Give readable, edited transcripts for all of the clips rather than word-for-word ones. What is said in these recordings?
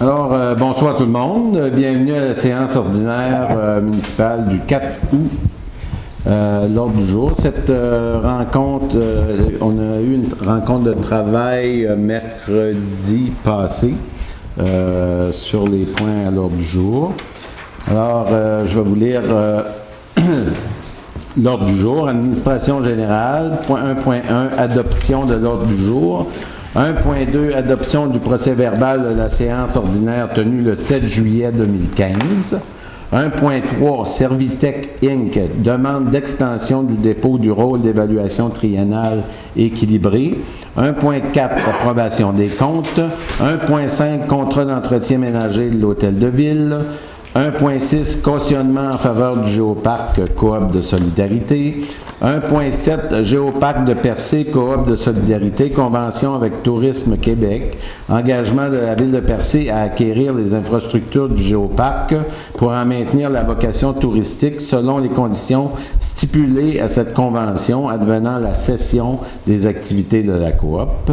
Alors, bonsoir tout le monde. Bienvenue à la séance ordinaire municipale du 4 août. L'ordre du jour. Cette rencontre, on a eu une rencontre de travail mercredi passé sur les points à l'ordre du jour. Alors, je vais vous lire l'ordre du jour. Administration générale, point 1.1, adoption de l'ordre du jour. 1.2, adoption du procès-verbal de la séance ordinaire tenue le 7 juillet 2015. 1.3, Servitec Inc., demande d'extension du dépôt du rôle d'évaluation triennale équilibré. 1.4, approbation des comptes. 1.5, contrat d'entretien ménager de l'hôtel de ville. 1.6, cautionnement en faveur du Géoparc Coop de solidarité. 1.7, Géoparc de Percé, Coop de solidarité, convention avec Tourisme Québec, engagement de la Ville de Percé à acquérir les infrastructures du Géoparc pour en maintenir la vocation touristique selon les conditions stipulées à cette convention advenant la cession des activités de la Coop.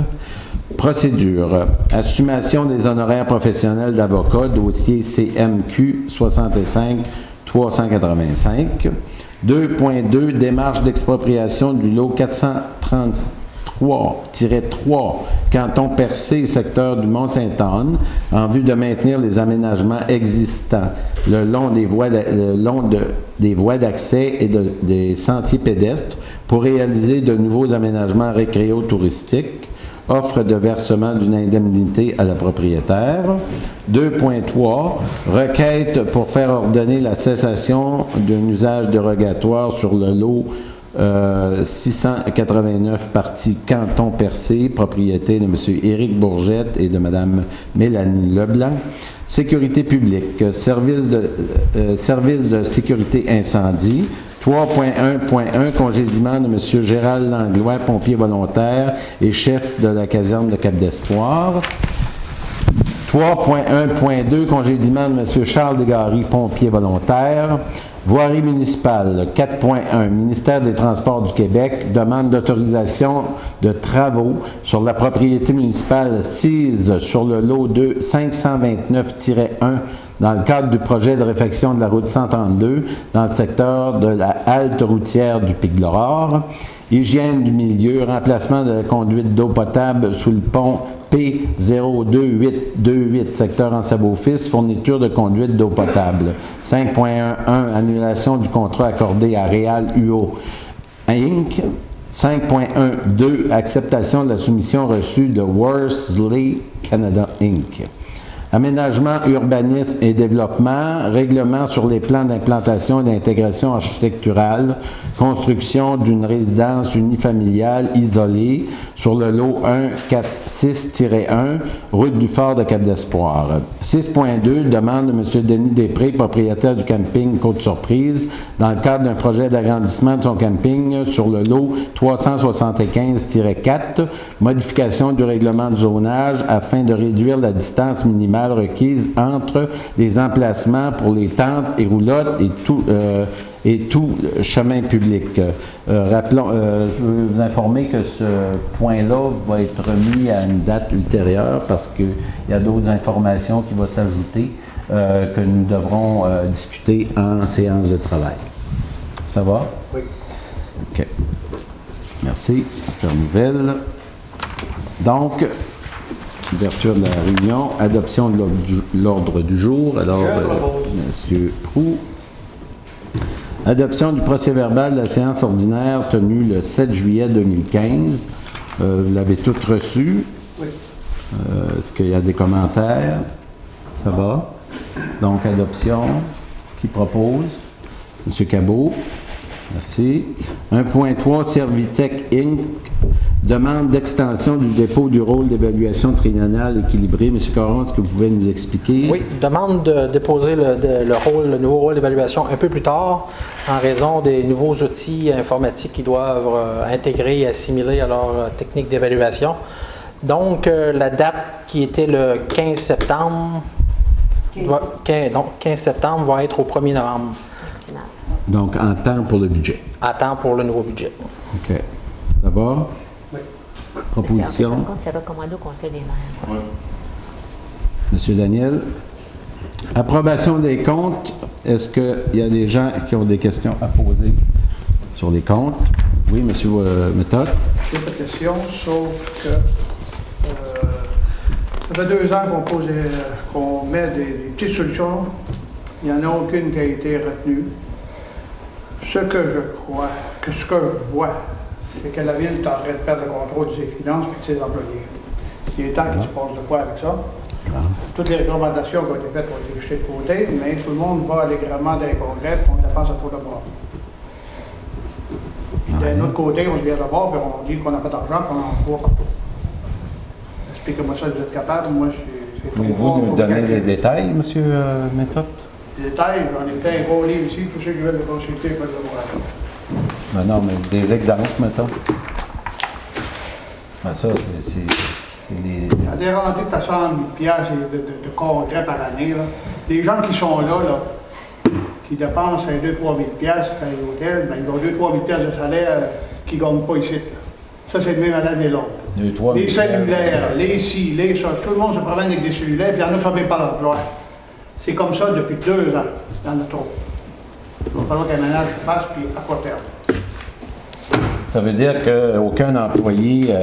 Procédure. Assumation des honoraires professionnels d'avocat, dossier CMQ 65-385. 2.2, démarche d'expropriation du lot 433-3, canton Percé, secteur du Mont-Sainte-Anne, en vue de maintenir les aménagements existants le long des voies d'accès et des sentiers pédestres pour réaliser de nouveaux aménagements récréo-touristiques. Offre de versement d'une indemnité à la propriétaire. 2.3, requête pour faire ordonner la cessation d'un usage dérogatoire sur le lot 689 partie Canton Percé, propriété de M. Éric Bourgette et de Mme Mélanie Leblanc. Sécurité publique, service de sécurité incendie. 3.1.1, congédiement de M. Gérald Langlois, pompier volontaire et chef de la caserne de Cap-d'Espoir. 3.1.2, congédiement de M. Charles Desgaris, pompier volontaire. Voirie municipale, 4.1, ministère des Transports du Québec, demande d'autorisation de travaux sur la propriété municipale sise sur le lot 529-1 dans le cadre du projet de réfection de la route 132 dans le secteur de la halte routière du Pic-Laurent. Hygiène du milieu, remplacement de la conduite d'eau potable sous le pont P02828, secteur en Sabot-Fils, fourniture de conduite d'eau potable. 5.1.1, annulation du contrat accordé à Réal UO Inc. 5.1.2, acceptation de la soumission reçue de Worsley Canada Inc. Aménagement, urbanisme et développement, règlement sur les plans d'implantation et d'intégration architecturale, construction d'une résidence unifamiliale isolée sur le lot 146-1, route du Fort de Cap-d'Espoir. 6.2, demande de M. Denis Després, propriétaire du camping Côte-Surprise, dans le cadre d'un projet d'agrandissement de son camping sur le lot 375-4, modification du règlement de zonage afin de réduire la distance minimale requise entre les emplacements pour les tentes et roulottes et tout chemin public. Rappelons, je veux vous informer que ce point-là va être remis à une date ultérieure parce qu'il y a d'autres informations qui vont s'ajouter que nous devrons discuter en séance de travail. Ça va? Oui. OK. Merci. Affaire nouvelle. Donc, ouverture de la réunion, adoption de l'ordre du jour. Alors, M. Proulx. Adoption du procès-verbal de la séance ordinaire tenue le 7 juillet 2015. Vous l'avez toutes reçu. Oui. Est-ce qu'il y a des commentaires? Ça va? Donc, adoption. Qui propose? M. Cabot. Merci. 1.3, Servitec Inc., demande d'extension du dépôt du rôle d'évaluation triennale équilibré. M. Caron, est-ce que vous pouvez nous expliquer? Oui, demande de déposer le nouveau rôle d'évaluation un peu plus tard en raison des nouveaux outils informatiques qui doivent intégrer et assimiler à leur technique d'évaluation. Donc, la date qui était le 15 septembre, 15 septembre va être au 1er novembre. Maximal. Donc, en temps pour le budget. À temps pour le nouveau budget. OK. Ça va? Oui. Proposition. C'est recommandé au Conseil des maires. Oui. Monsieur Daniel. Approbation des comptes. Est-ce qu'il y a des gens qui ont des questions à poser sur les comptes? Oui, Monsieur Méthode. J'ai pas de question, sauf que ça fait 2 ans qu'on met des petites solutions. Il n'y en a aucune qui a été retenue. Ce que je vois, c'est que la Ville est en train de perdre le contrôle de ses finances et de ses employés. Il est temps qu'il se passe de quoi avec ça. Toutes les recommandations qui ont été faites ont été jetées de côté, mais tout le monde va allègrement dans les congrès et on dépense à trop de bord. D'un autre côté, on se vient d'abord et on dit qu'on n'a pas d'argent et on en voit partout. Expliquez-moi ça si vous êtes capable. Moi, c'est Pouvez-vous nous donner des détails, M. Méthode? Les détails, j'en ai plein gros livres ici. Tous ceux qui veulent le consulter peuvent le voir. Ben non, mais des exemples, mettons. Ben ça, c'est les... Il y a des rendus de 100 000 de congrès par année. Là. Les gens qui sont là, qui dépensent 2 000 à 3 000 à l'hôtel, ben, ils ont 2 000 à 3 000 de salaire qu'ils ne gagnent pas ici. Là. Ça, c'est le même à l'année et l'autre. Les cellulaires, les ci, les ça. Tout le monde se promène avec des cellulaires, puis il y en a qui ne sont même pas l'emploi. C'est comme ça depuis 2 ans dans notre trop. Il va falloir qu'un ménage se fasse, puis à court terme. Ça veut dire qu'aucun employé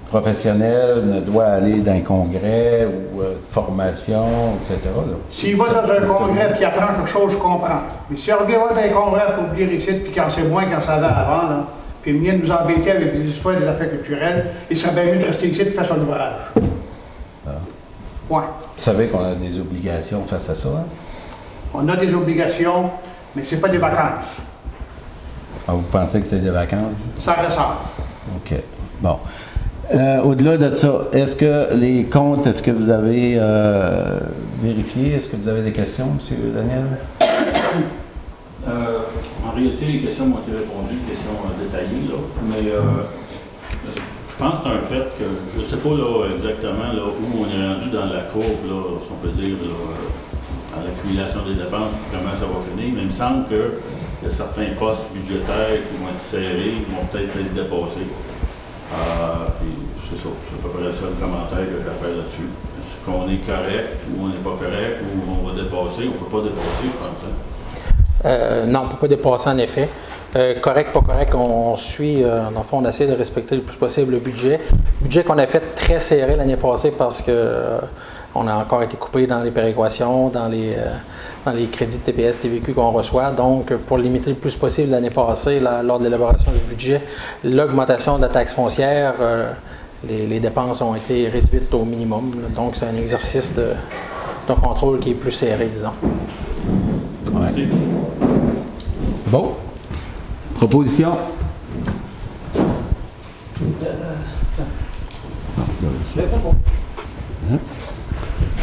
professionnel ne doit aller dans un congrès ou formation, etc. S'il va dans un congrès et qu'il apprend quelque chose, je comprends. Mais s'il revient dans un congrès pour venir ici, puis quand c'est moins qu'il savait avant, là, puis il vient nous embêter avec des histoires des affaires culturelles, il serait bien mieux de rester ici et de faire son ouvrage. Point. Vous savez qu'on a des obligations face à ça? Hein? On a des obligations, mais ce n'est pas des vacances. Ah, vous pensez que c'est des vacances? Ça ressemble. OK. Bon. Au-delà de ça, est-ce que les comptes, est-ce que vous avez vérifié? Est-ce que vous avez des questions, M. Daniel? En réalité, les questions m'ont été répondues, des questions détaillées, là, mais je pense que c'est un fait que je ne sais pas là, exactement là, où on est rendu dans la courbe, là, si on peut dire, là, à l'accumulation des dépenses, comment ça va finir, mais il me semble qu'il y a certains postes budgétaires qui vont être serrés, qui vont peut-être être dépassés. Puis c'est ça, c'est à peu près ça le commentaire que j'ai à faire là-dessus. Est-ce qu'on est correct ou on n'est pas correct ou on va dépasser? On ne peut pas dépasser, je pense. Non, on ne peut pas dépasser en effet. Correct, pas correct, on suit, dans le fond, on essaie de respecter le plus possible le budget. Budget qu'on a fait très serré l'année passée parce que on a encore été coupé dans les péréquations, dans les crédits de TPS, TVQ qu'on reçoit. Donc, pour limiter le plus possible l'année passée, lors de l'élaboration du budget, l'augmentation de la taxe foncière, les dépenses ont été réduites au minimum. Donc, c'est un exercice de contrôle qui est plus serré, disons. Ouais. Bon. Proposition.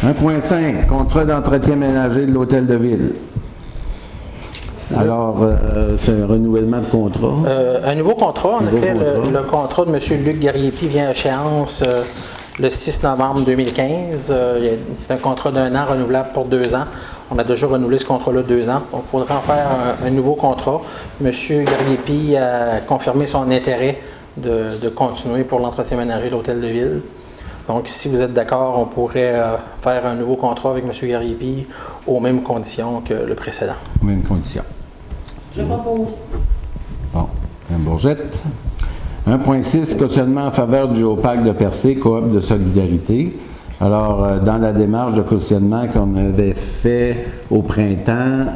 1.5, contrat d'entretien ménager de l'hôtel de ville. Alors, c'est un renouvellement de contrat. Un nouveau contrat, en effet, le contrat de M. Luc Gariepi vient à échéance le 6 novembre 2015. C'est un contrat d'1 an renouvelable pour 2 ans. On a déjà renouvelé ce contrat-là 2 ans. Donc, il faudra en faire un nouveau contrat. M. Gariepi a confirmé son intérêt de continuer pour l'entretien ménager de l'hôtel de ville. Donc, si vous êtes d'accord, on pourrait faire un nouveau contrat avec M. Gariepi aux mêmes conditions que le précédent. Aux mêmes conditions. Je propose. Bon, Mme Bourgette. 1.6, cautionnement en faveur du Géoparc de Percé, coop de solidarité. Alors, dans la démarche de cautionnement qu'on avait fait au printemps,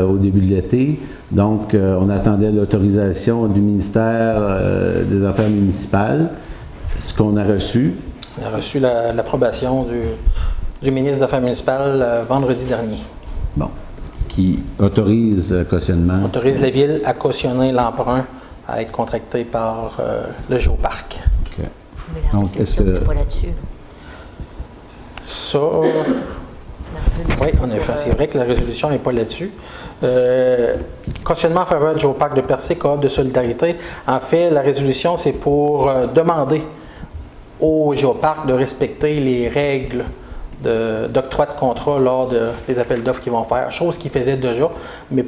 au début de l'été, donc on attendait l'autorisation du ministère des Affaires municipales, ce qu'on a reçu. On a reçu l'approbation du ministre des Affaires municipales vendredi dernier. Bon, qui autorise le cautionnement. Autorise la Ville à cautionner l'emprunt à être contracté par le Géoparc. OK. Mais la résolution, c'est pas là-dessus. Là. Ça, oui, en effet, c'est vrai que la résolution n'est pas là-dessus. Cautionnement en faveur du Géoparc de Percé, coop de solidarité. En fait, la résolution, c'est pour demander au Géoparc de respecter les règles d'octroi de contrat lors des appels d'offres qu'ils vont faire, chose qu'ils faisaient déjà, mais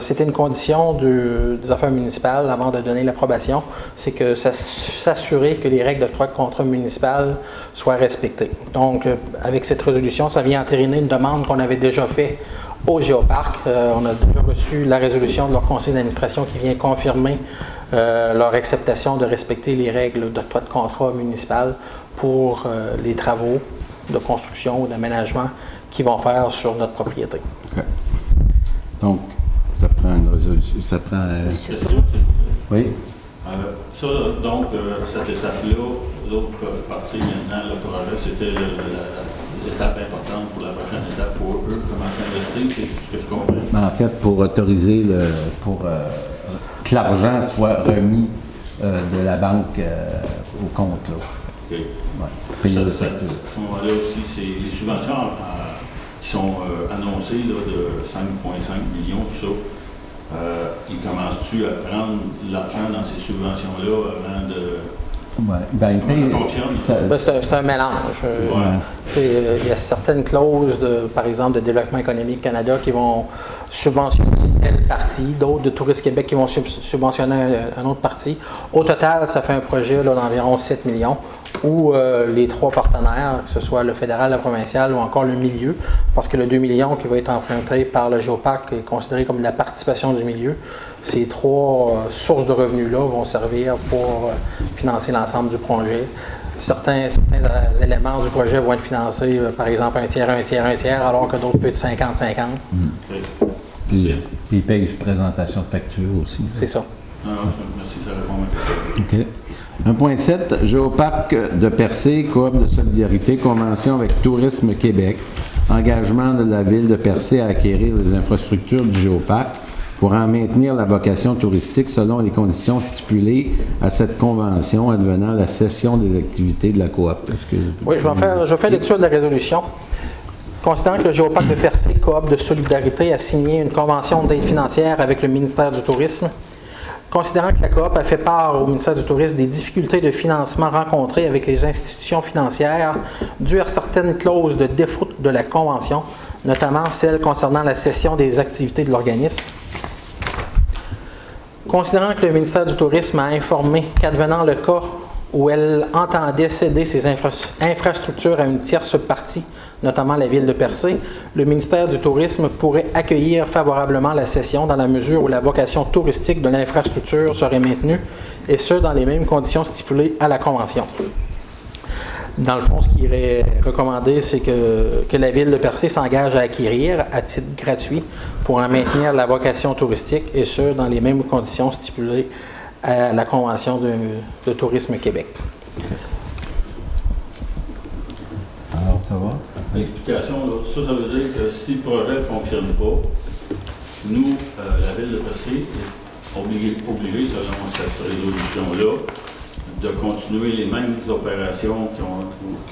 c'était une condition des affaires municipales avant de donner l'approbation, c'est que s'assurer que les règles d'octroi de contrat municipal soient respectées. Donc, avec cette résolution, ça vient entériner une demande qu'on avait déjà faite au Géoparc. On a déjà reçu la résolution de leur conseil d'administration qui vient confirmer leur acceptation de respecter les règles d'octroi de contrat municipal pour les travaux de construction ou d'aménagement qu'ils vont faire sur notre propriété. OK. Donc, ça prend une résolution. Ça prend. Question, s'il vous plaît. Oui. Ça, donc, cette étape-là, l'autre peuvent partir maintenant, le projet, c'était l'étape importante pour la prochaine étape pour eux, commencer à investir, c'est ce que je comprends. En fait, pour autoriser que l'argent soit remis de la banque au compte. Là. OK. Ouais. Payer le secteur. À ce moment-là aussi, c'est les subventions qui sont annoncées là, de 5,5 millions, tout ça. Ils commencent-tu à prendre de l'argent dans ces subventions-là avant de... Ouais. Ben, Comment ça fonctionne? C'est un mélange. Il y a certaines clauses, par exemple, de Développement économique Canada qui vont subventionner telle partie, d'autres de Tourisme Québec qui vont subventionner un autre partie. Au total, ça fait un projet d'environ 7 millions où les trois partenaires, que ce soit le fédéral, le provincial ou encore le milieu, parce que le 2 millions qui va être emprunté par le Géoparc est considéré comme la participation du milieu. Ces trois sources de revenus-là vont servir pour financer l'ensemble du projet. Certains éléments du projet vont être financés, par exemple, un tiers, alors que d'autres peuvent être 50-50. Puis ils payent une présentation de facture aussi. C'est ça. Non, merci, ça répond à ma question. OK. 1.7, Géoparc de Percé, coop de solidarité, convention avec Tourisme Québec, engagement de la Ville de Percé à acquérir les infrastructures du Géoparc pour en maintenir la vocation touristique selon les conditions stipulées à cette convention advenant la cession des activités de la coop. Oui, je vais faire lecture de la résolution. Considérant que le Géoparc de Percé, coop de solidarité, a signé une convention d'aide financière avec le ministère du Tourisme, considérant que la coop a fait part au ministère du Tourisme des difficultés de financement rencontrées avec les institutions financières dues à certaines clauses de défaut de la convention, notamment celles concernant la cession des activités de l'organisme. Considérant que le ministère du Tourisme a informé qu'advenant le cas où elle entendait céder ses infrastructures à une tierce partie, notamment la Ville de Percé, le ministère du Tourisme pourrait accueillir favorablement la cession dans la mesure où la vocation touristique de l'infrastructure serait maintenue, et ce, dans les mêmes conditions stipulées à la Convention. Dans le fond, ce qui est recommandé, c'est que la Ville de Percé s'engage à acquérir à titre gratuit pour en maintenir la vocation touristique, et ce, dans les mêmes conditions stipulées à la Convention de Tourisme Québec. Alors, ça va? L'explication, ça veut dire que si le projet ne fonctionne pas, nous, la Ville de Percé, est obligée, selon cette résolution-là, de continuer les mêmes opérations qui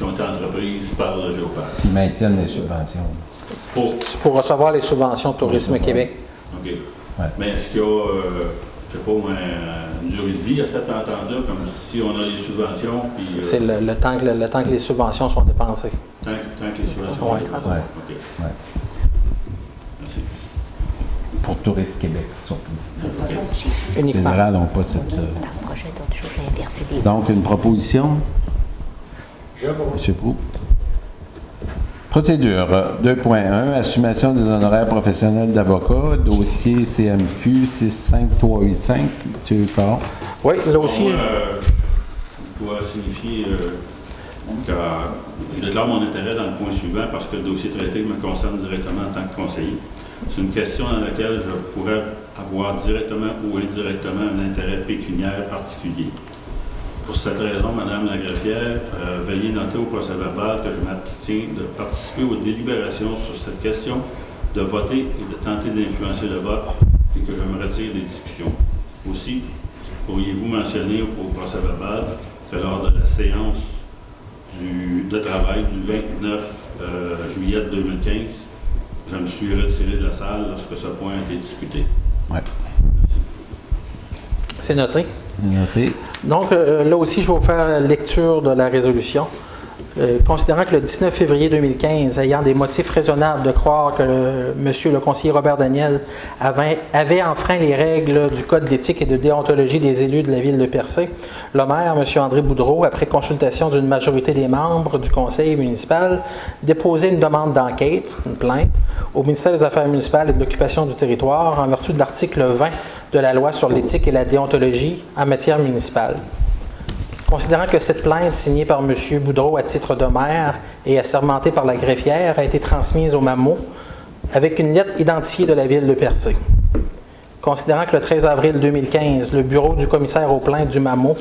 ont été entreprises par le Géoparc. Ils maintiennent les subventions. Pour recevoir les subventions de Tourisme Québec. OK. Ouais. Mais est-ce qu'il y a, je ne sais pas, une durée de vie à cette entente-là, comme si on a les subventions? Puis, c'est le temps que les subventions sont dépensées. Tant que les subventions sont dépensées? Ouais. OK. Ouais. Merci. Pour Tourisme Québec, surtout. Les Uniquement. générales n'ont pas cette... Dans le projet d'autres choses, j'ai inversé des... Donc, une proposition? M. Proulx. Procédure 2.1, assumation des honoraires professionnels d'avocat, dossier CMQ 65385. M. Caron. Oui, là aussi. Moi, je dois signifier que je déclare mon intérêt dans le point suivant parce que le dossier traité me concerne directement en tant que conseiller. C'est une question dans laquelle je pourrais avoir directement ou indirectement un intérêt pécuniaire particulier. Pour cette raison, Mme la greffière, veuillez noter au procès-verbal que je m'abstiens de participer aux délibérations sur cette question, de voter et de tenter d'influencer le vote et que je me retire des discussions. Aussi, pourriez-vous mentionner au procès-verbal que lors de la séance de travail du 29 juillet 2015, je me suis retiré de la salle lorsque ce point a été discuté. Oui. Merci. C'est noté. Noté. Donc, là aussi, je vais vous faire lecture de la résolution. Considérant que le 19 février 2015, ayant des motifs raisonnables de croire que monsieur le conseiller Robert Daniel avait enfreint les règles du Code d'éthique et de déontologie des élus de la ville de Percé, le maire, monsieur André Boudreau, après consultation d'une majorité des membres du conseil municipal, déposait une demande d'enquête, une plainte, au ministère des Affaires municipales et de l'occupation du territoire en vertu de l'article 20 de la loi sur l'éthique et la déontologie en matière municipale. Considérant que cette plainte signée par M. Boudreau à titre de maire et assermentée par la greffière a été transmise au MAMO avec une lettre identifiée de la ville de Percé. Considérant que le 13 avril 2015, le bureau du commissaire aux plaintes du MAMO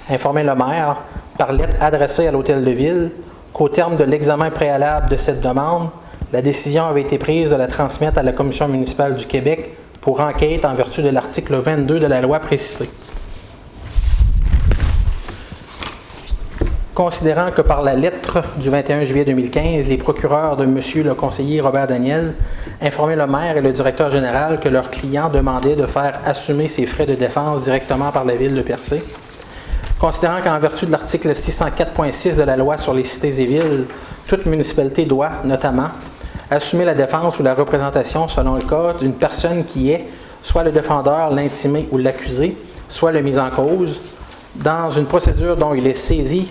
informait le maire, par lettre adressée à l'hôtel de ville, qu'au terme de l'examen préalable de cette demande, la décision avait été prise de la transmettre à la Commission municipale du Québec pour enquête en vertu de l'article 22 de la loi précitée. Considérant que par la lettre du 21 juillet 2015, les procureurs de M. le conseiller Robert Daniel informaient le maire et le directeur général que leur client demandait de faire assumer ses frais de défense directement par la ville de Percé. Considérant qu'en vertu de l'article 604.6 de la loi sur les cités et villes, toute municipalité doit, notamment, assumer la défense ou la représentation, selon le cas, d'une personne qui est soit le défendeur, l'intimé ou l'accusé, soit le mis en cause, dans une procédure dont est saisi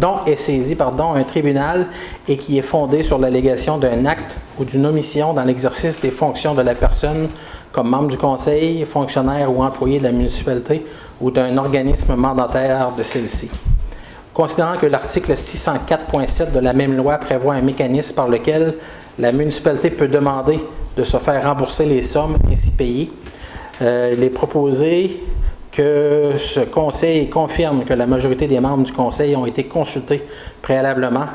un tribunal et qui est fondée sur l'allégation d'un acte ou d'une omission dans l'exercice des fonctions de la personne comme membre du conseil, fonctionnaire ou employé de la municipalité ou d'un organisme mandataire de celle-ci. Considérant que l'article 604.7 de la même loi prévoit un mécanisme par lequel la municipalité peut demander de se faire rembourser les sommes ainsi payées, il est proposé que ce conseil confirme que la majorité des membres du conseil ont été consultés préalablement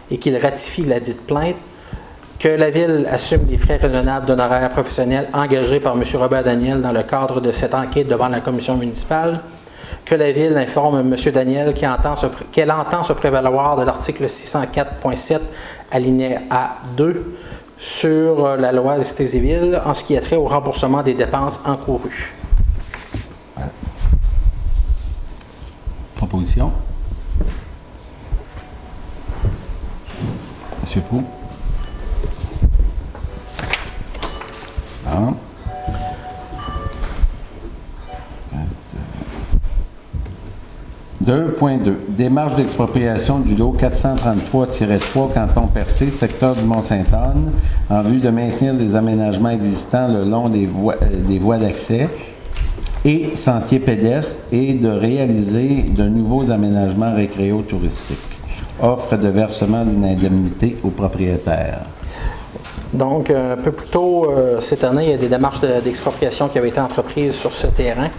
et qu'il ratifie la dite plainte, que la Ville assume les frais raisonnables d'honoraires professionnels engagés par M. Robert Daniel dans le cadre de cette enquête devant la commission municipale, que la Ville informe M. Daniel qu'elle entend se prévaloir de l'article 604.7 alinéa A2 sur la loi des cités et villes en ce qui a trait au remboursement des dépenses encourues. Proposition. Monsieur Proulx. Ah. 2.2. Démarche d'expropriation du lot 433-3, canton Percé, secteur du Mont-Sainte-Anne, en vue de maintenir les aménagements existants le long des voies d'accès et sentiers pédestres et de réaliser de nouveaux aménagements récréo-touristiques. Offre de versement d'une indemnité aux propriétaires. Donc, un peu plus tôt cette année, il y a des démarches d'expropriation qui avaient été entreprises sur ce terrain.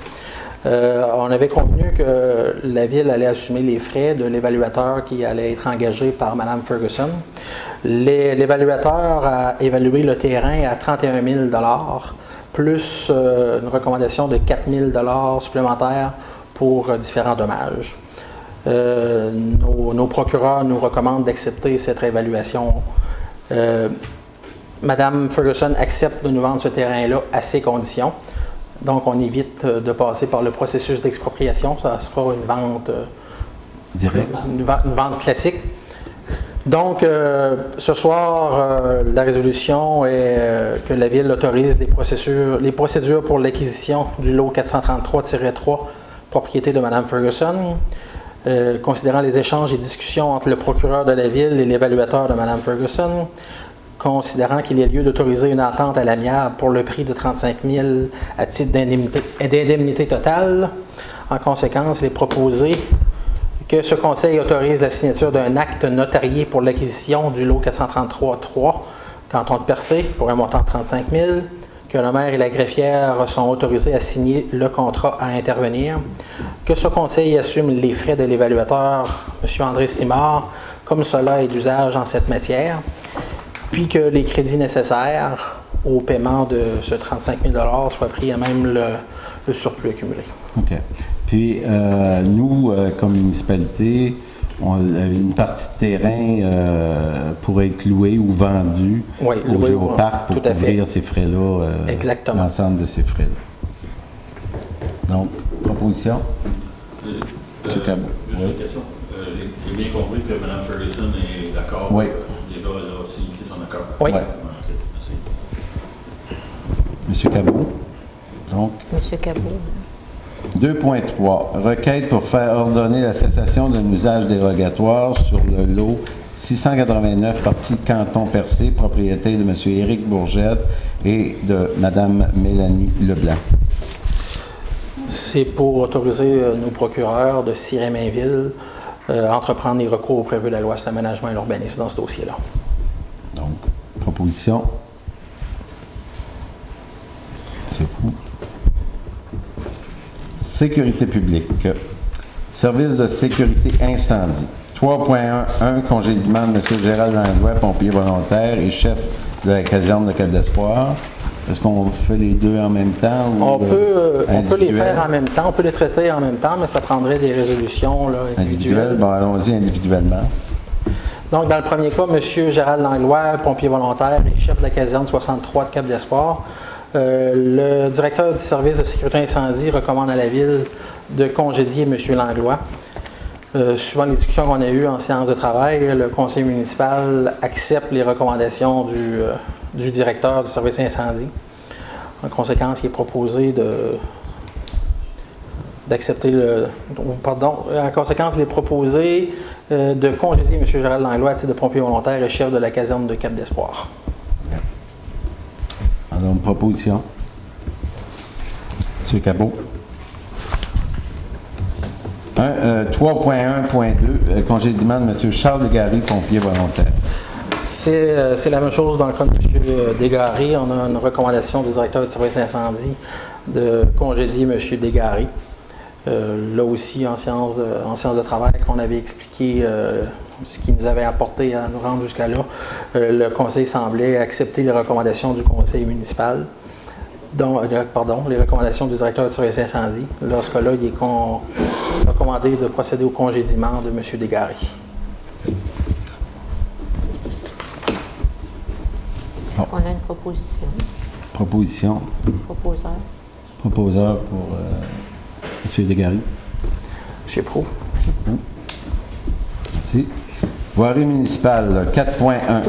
On avait convenu que la Ville allait assumer les frais de l'évaluateur qui allait être engagé par Mme Ferguson. L'évaluateur a évalué le terrain à 31 000 $, plus une recommandation de 4 000 $ supplémentaires pour différents dommages. Nos procureurs nous recommandent d'accepter cette réévaluation. Mme Ferguson accepte de nous vendre ce terrain-là à ses conditions. Donc, on évite de passer par le processus d'expropriation. Ça sera une vente directe, une vente classique. Donc, ce soir, la résolution est que la Ville autorise les procédures pour l'acquisition du lot 433-3, propriété de Mme Ferguson, considérant les échanges et discussions entre le procureur de la Ville et l'évaluateur de Mme Ferguson, considérant qu'il y a lieu d'autoriser une entente à l'amiable pour le prix de 35 000 $ à titre d'indemnité totale. En conséquence, il est proposé que ce conseil autorise la signature d'un acte notarié pour l'acquisition du lot 433-3, canton de Percé, pour un montant de 35 000 $, que le maire et la greffière sont autorisés à signer le contrat à intervenir, que ce conseil assume les frais de l'évaluateur, M. André Simard, comme cela est d'usage en cette matière, puis que les crédits nécessaires au paiement de ce 35 000 $ soient pris à même le surplus accumulé. OK. Puis, nous, comme municipalité, une partie de terrain pourrait être louée ou vendue au Géoparc pour couvrir ces frais-là, l'ensemble de ces frais-là. Donc, proposition? Juste une question. j'ai bien compris que Mme Ferguson est d'accord. Oui. Déjà, elle a signé son accord. Oui. Ouais. Ok, merci. Monsieur Cabot. Donc, Monsieur Cabot. 2.3. Requête pour faire ordonner la cessation d'un usage dérogatoire sur le lot 689, partie Canton Percé, propriété de M. Éric Bourgette et de Mme Mélanie Leblanc. C'est pour autoriser nos procureurs de Siret-Mainville à entreprendre les recours prévus de la loi sur l'aménagement et l'urbanisme dans ce dossier-là. Donc, proposition. C'est fou. Sécurité publique. Service de sécurité incendie. 3.1. Congédiement de M. Gérald Langlois, pompier volontaire et chef de la caserne de Cap d'Espoir. Est-ce qu'on fait les deux en même temps? Ou On peut les individuel? faire en même temps, on peut les traiter en même temps, mais ça prendrait des résolutions là, individuelles. Bon, allons-y individuellement. Donc, dans le premier cas, M. Gérald Langlois, pompier volontaire et chef de la caserne 63 de Cap d'Espoir. Le directeur du service de sécurité incendie recommande à la Ville de congédier M. Langlois. Suivant les discussions qu'on a eues en séance de travail, le conseil municipal accepte les recommandations du directeur du service incendie. En conséquence, il est proposé en conséquence, il est proposé de congédier M. Gérald Langlois à titre de pompier volontaire et chef de la caserne de Cap d'Espoir. Alors, une proposition. M. Cabot. 3.1.2, congédiement de M. Charles Desgaris, pompier volontaire. C'est la même chose dans le cas de M. Desgaris. On a une recommandation du directeur du service incendie de congédier M. Desgaris. Là aussi, en séance de travail, qu'on avait expliqué ce qui nous avait apporté à nous rendre jusqu'à là, le conseil semblait accepter les recommandations du conseil municipal. Les recommandations du directeur du service incendie. Dans ce cas-là, il est recommandé de procéder au congédiement de M. Desgaris. Est-ce qu'on a une proposition? Proposition. Proposeur? Proposeur pour M. Desgaris. M. Proulx. Merci. Voirie municipale 4.1.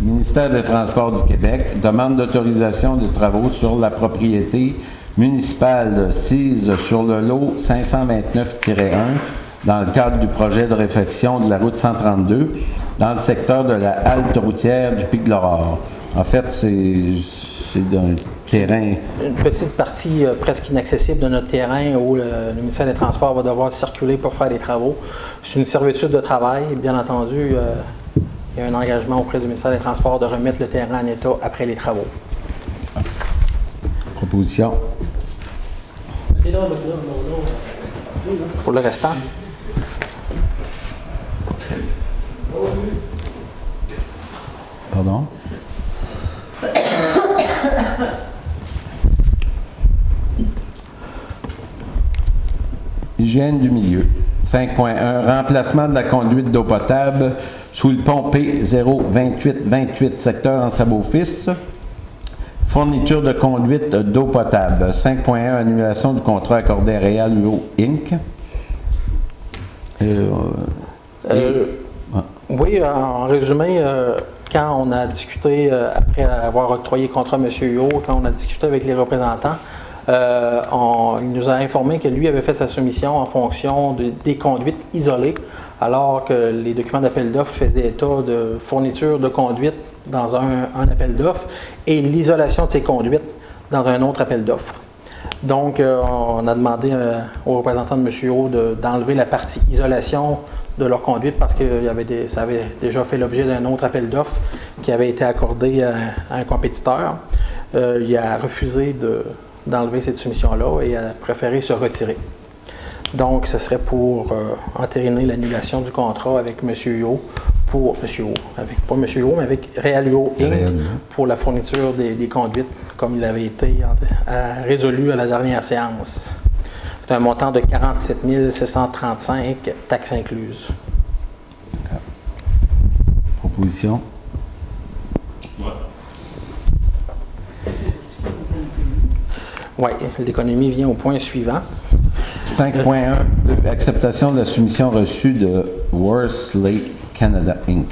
Ministère des Transports du Québec demande d'autorisation de travaux sur la propriété municipale sise sur le lot 529-1 dans le cadre du projet de réfection de la route 132 dans le secteur de la halte routière du Pic de l'Aurore. En fait, c'est d'un terrain... Une petite partie presque inaccessible de notre terrain où le ministère des Transports va devoir circuler pour faire des travaux. C'est une servitude de travail. Bien entendu, il y a un engagement auprès du ministère des Transports de remettre le terrain en état après les travaux. Proposition. Pour le restant? Pardon? Hygiène du milieu. 5.1. Remplacement de la conduite d'eau potable sous le pont P02828, secteur en Sabot-Fils. Fourniture de conduite d'eau potable. 5.1. Annulation du contrat accordé à Real UO Inc. Oui, en résumé, quand on a discuté, après avoir octroyé le contrat à M. Huot, quand on a discuté avec les représentants, il nous a informé que lui avait fait sa soumission en fonction des conduites isolées, alors que les documents d'appel d'offres faisaient état de fourniture de conduite dans un appel d'offres et l'isolation de ces conduites dans un autre appel d'offres. Donc, on a demandé aux représentants de M. Huot d'enlever la partie isolation de leur conduite parce que ça avait déjà fait l'objet d'un autre appel d'offres qui avait été accordé à un compétiteur. Il a refusé d'enlever cette soumission-là et a préféré se retirer. Donc, ce serait pour entériner l'annulation du contrat avec M. Huot, pas M. Huot, mais avec Real UO Inc. pour la fourniture des conduites, comme il avait été résolu à la dernière séance. C'est un montant de 47 635, taxes incluses. Proposition. Oui, l'économie vient au point suivant. 5.1, acceptation de la soumission reçue de Worsley Canada Inc.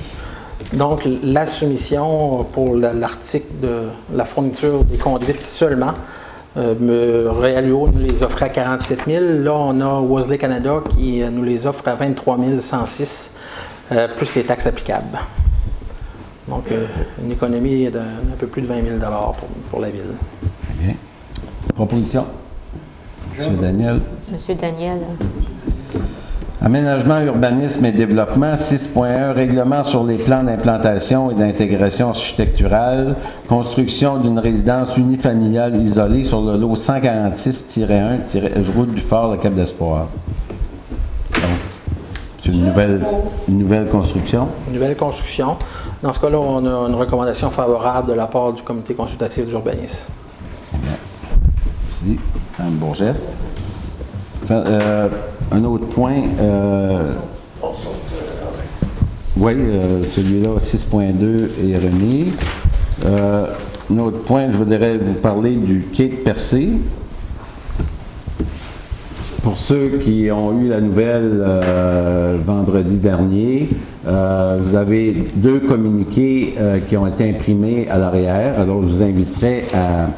Donc, la soumission pour l'article de la fourniture des conduites seulement, Realuo nous les offrait à 47 000. Là, on a Worsley Canada qui nous les offre à 23 106, plus les taxes applicables. Donc, une économie d'un peu plus de 20 000 pour la ville. Très bien. Proposition? Monsieur Daniel. Monsieur Daniel. Aménagement, urbanisme et développement, 6.1, règlement sur les plans d'implantation et d'intégration architecturale, construction d'une résidence unifamiliale isolée sur le lot 146-1, route du Fort de Cap d'Espoir. Donc, c'est une nouvelle construction. Une nouvelle construction. Dans ce cas-là, on a une recommandation favorable de la part du comité consultatif d'urbanisme. Bien. Merci. Mme Bourgette. Un autre point, oui, celui-là, 6.2 est remis. Un autre point, je voudrais vous parler du quai de Percé. Pour ceux qui ont eu la nouvelle vendredi dernier, vous avez 2 communiqués qui ont été imprimés à l'arrière. Alors, je vous inviterai à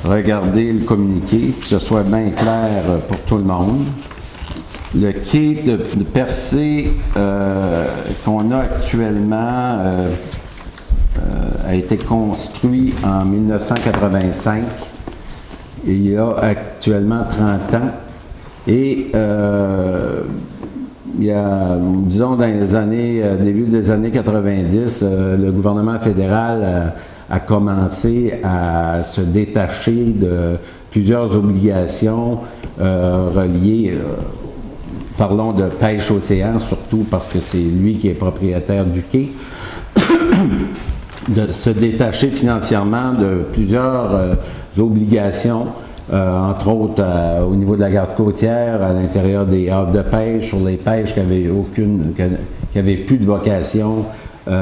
regarder le communiqué, que ce soit bien clair pour tout le monde. Le quai de Percé qu'on a actuellement a été construit en 1985. Il y a actuellement 30 ans. Et il y a, disons, dans les années, début des années 90, le gouvernement fédéral a commencé à se détacher de plusieurs obligations reliées, parlons de pêche océan, surtout parce que c'est lui qui est propriétaire du quai, de se détacher financièrement de plusieurs obligations, entre autres au niveau de la garde côtière, à l'intérieur des havres de pêche, sur les pêches qui avaient plus de vocation, de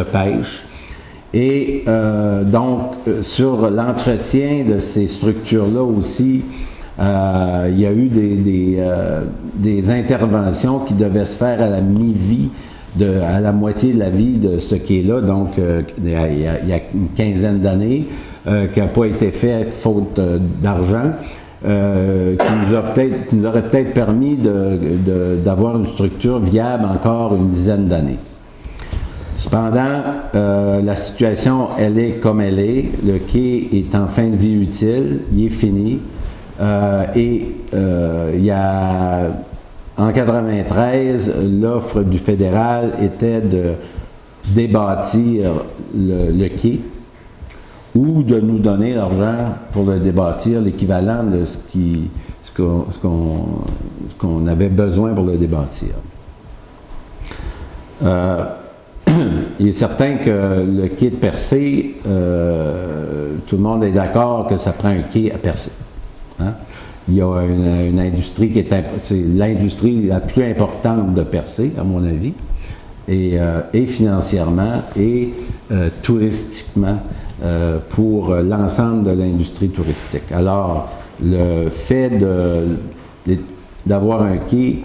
pêche. Et donc, sur l'entretien de ces structures-là aussi, il y a eu des interventions qui devaient se faire à la mi-vie, à la moitié de la vie de ce quai-là, donc il y a une quinzaine d'années, qui n'a pas été fait faute d'argent, qui nous aurait peut-être permis d'avoir une structure viable encore une dizaine d'années. Cependant, la situation, elle est comme elle est. Le quai est en fin de vie utile, il est fini. Il y a, en 1993, l'offre du fédéral était de débâtir le quai ou de nous donner l'argent pour le débâtir, l'équivalent de ce qu'on avait besoin pour le débâtir. Il est certain que le quai de Percé, tout le monde est d'accord que ça prend un quai à Percé. Hein? Il y a une industrie qui c'est l'industrie la plus importante de Percé, à mon avis, et financièrement et touristiquement pour l'ensemble de l'industrie touristique. Alors, le fait d'avoir un quai,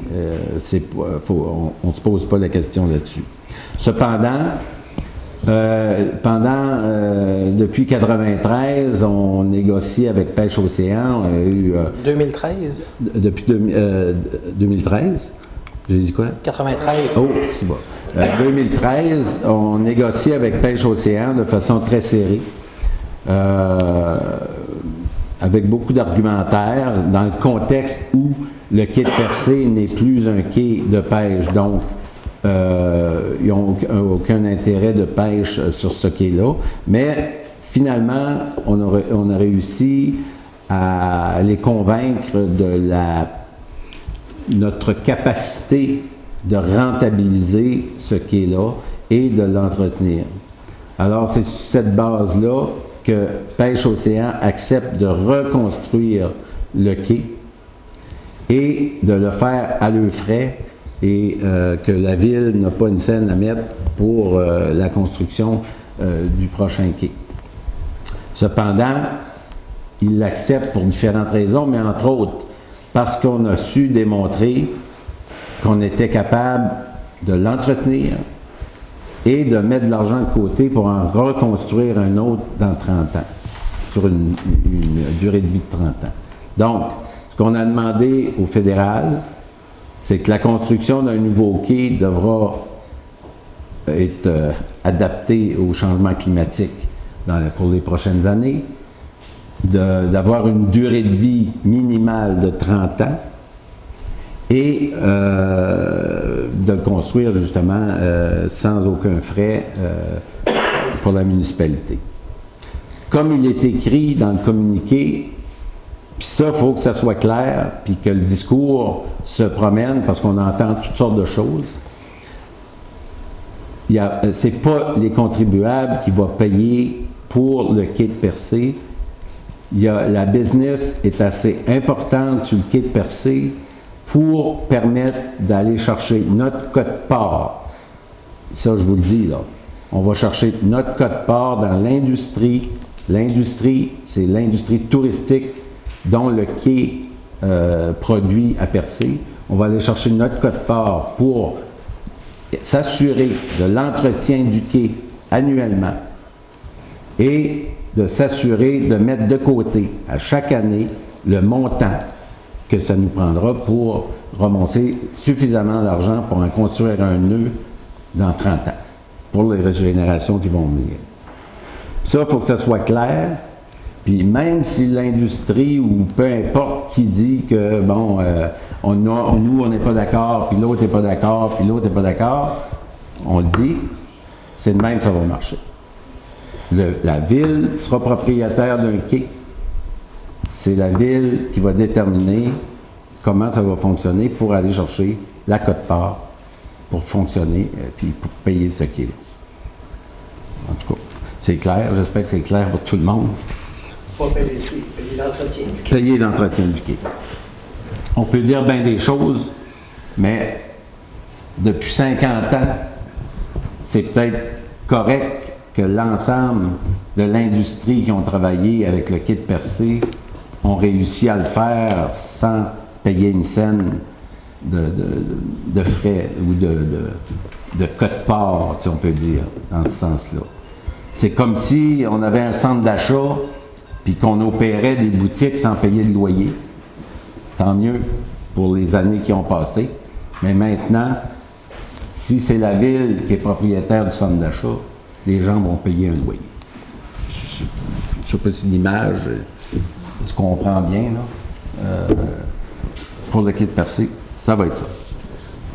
on ne se pose pas la question là-dessus. Cependant, depuis 1993, on négocie avec Pêche Océan. On a eu, 2013? Depuis 2013? J'ai dit quoi? 93. Oh, c'est bon. 2013, on négocie avec Pêche Océan de façon très serrée, avec beaucoup d'argumentaires, dans le contexte où le quai de Percé n'est plus un quai de pêche. Donc, ils n'ont aucun intérêt de pêche sur ce quai-là. Mais finalement, on a réussi à les convaincre de notre capacité de rentabiliser ce quai-là et de l'entretenir. Alors, c'est sur cette base-là que Pêche Océan accepte de reconstruire le quai et de le faire à leurs frais et que la ville n'a pas une scène à mettre pour la construction du prochain quai. Cependant, ils l'acceptent pour différentes raisons, mais entre autres, parce qu'on a su démontrer qu'on était capable de l'entretenir et de mettre de l'argent de côté pour en reconstruire un autre dans 30 ans, sur une durée de vie de 30 ans. Donc, ce qu'on a demandé au fédéral, c'est que la construction d'un nouveau quai devra être adaptée au changement climatique pour les prochaines années, d'avoir une durée de vie minimale de 30 ans et de le construire justement sans aucun frais pour la municipalité. Comme il est écrit dans le communiqué, puis ça, il faut que ça soit clair, puis que le discours se promène parce qu'on entend toutes sortes de choses. Ce n'est pas les contribuables qui vont payer pour le quai de Percé. La business est assez importante sur le quai de Percé pour permettre d'aller chercher notre quote-part. Ça, je vous le dis, là. On va chercher notre quote-part dans l'industrie. L'industrie, c'est l'industrie touristique dont le quai produit à Percé. On va aller chercher notre quote-part pour s'assurer de l'entretien du quai annuellement et de s'assurer de mettre de côté à chaque année le montant que ça nous prendra pour remonter suffisamment d'argent pour en construire un nœud dans 30 ans, pour les générations qui vont venir. Ça, il faut que ça soit clair. Puis même si l'industrie ou peu importe qui dit que, bon, nous, on n'est pas d'accord, puis l'autre n'est pas d'accord, puis l'autre n'est pas d'accord, on le dit, c'est de même que ça va marcher. La ville sera propriétaire d'un quai. C'est la ville qui va déterminer comment ça va fonctionner pour aller chercher la quote-part pour fonctionner, puis pour payer ce quai-là. En tout cas, c'est clair, j'espère que c'est clair pour tout le monde. Pas payer l'entretien du quai. Payer l'entretien du quai. On peut dire bien des choses, mais depuis 50 ans, c'est peut-être correct que l'ensemble de l'industrie qui ont travaillé avec le quai de Percé ont réussi à le faire sans payer une scène de frais ou de quote-part, si on peut dire, dans ce sens-là. C'est comme si on avait un centre d'achat puis qu'on opérait des boutiques sans payer le loyer. Tant mieux pour les années qui ont passé. Mais maintenant, si c'est la ville qui est propriétaire du centre d'achat, les gens vont payer un loyer. Je ne sais pas si l'image se comprend bien, là. Pour le quai de Percé, ça va être ça.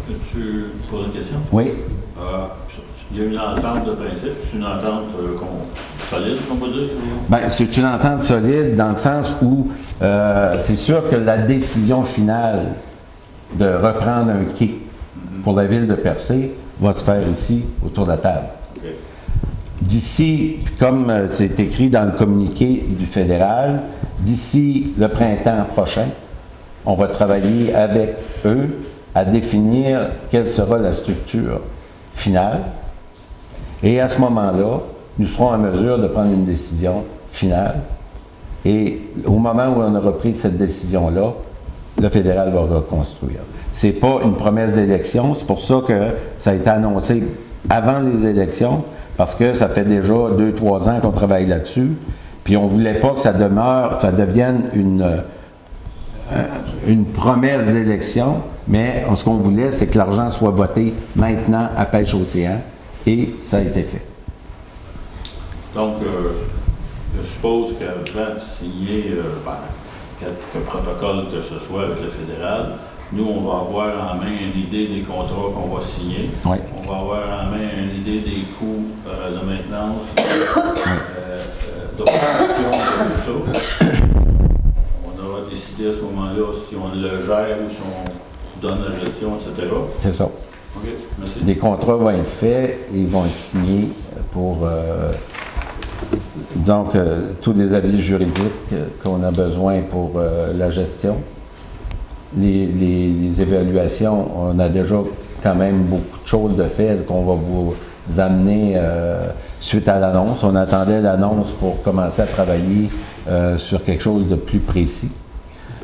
Tu poses une question? Oui. Il y a une entente de principe, c'est une entente solide, on peut dire? Bien, c'est une entente solide dans le sens où c'est sûr que la décision finale de reprendre un quai pour la ville de Percé va se faire ici, autour de la table. Okay. D'ici, comme c'est écrit dans le communiqué du fédéral, d'ici le printemps prochain, on va travailler avec eux à définir quelle sera la structure finale. Et à ce moment-là, nous serons en mesure de prendre une décision finale. Et au moment où on aura pris cette décision-là, le fédéral va reconstruire. Ce n'est pas une promesse d'élection, c'est pour ça que ça a été annoncé avant les élections, parce que ça fait déjà 2-3 ans qu'on travaille là-dessus. Puis on ne voulait pas que ça devienne une promesse d'élection, mais ce qu'on voulait, c'est que l'argent soit voté maintenant à Pêche-Océan, et ça a été fait. Donc, je suppose qu'avant de signer quelque protocole que ce soit avec le fédéral, nous, on va avoir en main une idée des contrats qu'on va signer. Oui. On va avoir en main une idée des coûts de maintenance, d'opération, tout ça. On aura décidé à ce moment-là si on le gère ou si on donne la gestion, etc. C'est ça. OK, merci. Les contrats vont être faits et ils vont être signés pour, disons que tous les avis juridiques qu'on a besoin pour la gestion. Les évaluations, on a déjà quand même beaucoup de choses de fait qu'on va vous amener suite à l'annonce. On attendait l'annonce pour commencer à travailler sur quelque chose de plus précis.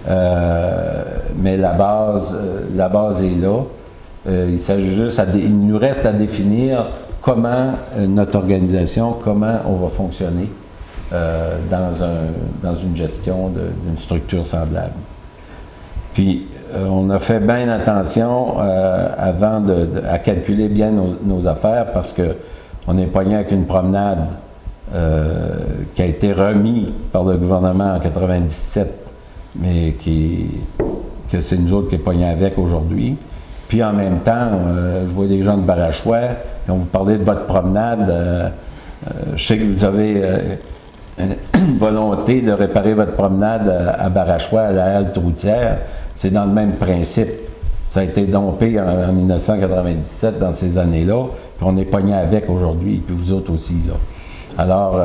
Mais la base est là. Il s'agit juste, il nous reste à définir comment notre organisation, comment on va fonctionner dans une gestion d'une structure semblable. Puis, on a fait bien attention avant à calculer bien nos affaires parce qu'on est pogné avec une promenade qui a été remise par le gouvernement en 1997, mais que c'est nous autres qui est pogné avec aujourd'hui. Puis en même temps, je vois des gens de Barachois qui ont vous parlé de votre promenade. Je sais que vous avez une volonté de réparer votre promenade à Barachois, à la halte routière. C'est dans le même principe. Ça a été dompé en 1997, dans ces années-là, puis on est pogné avec aujourd'hui, puis vous autres aussi. Là. Alors,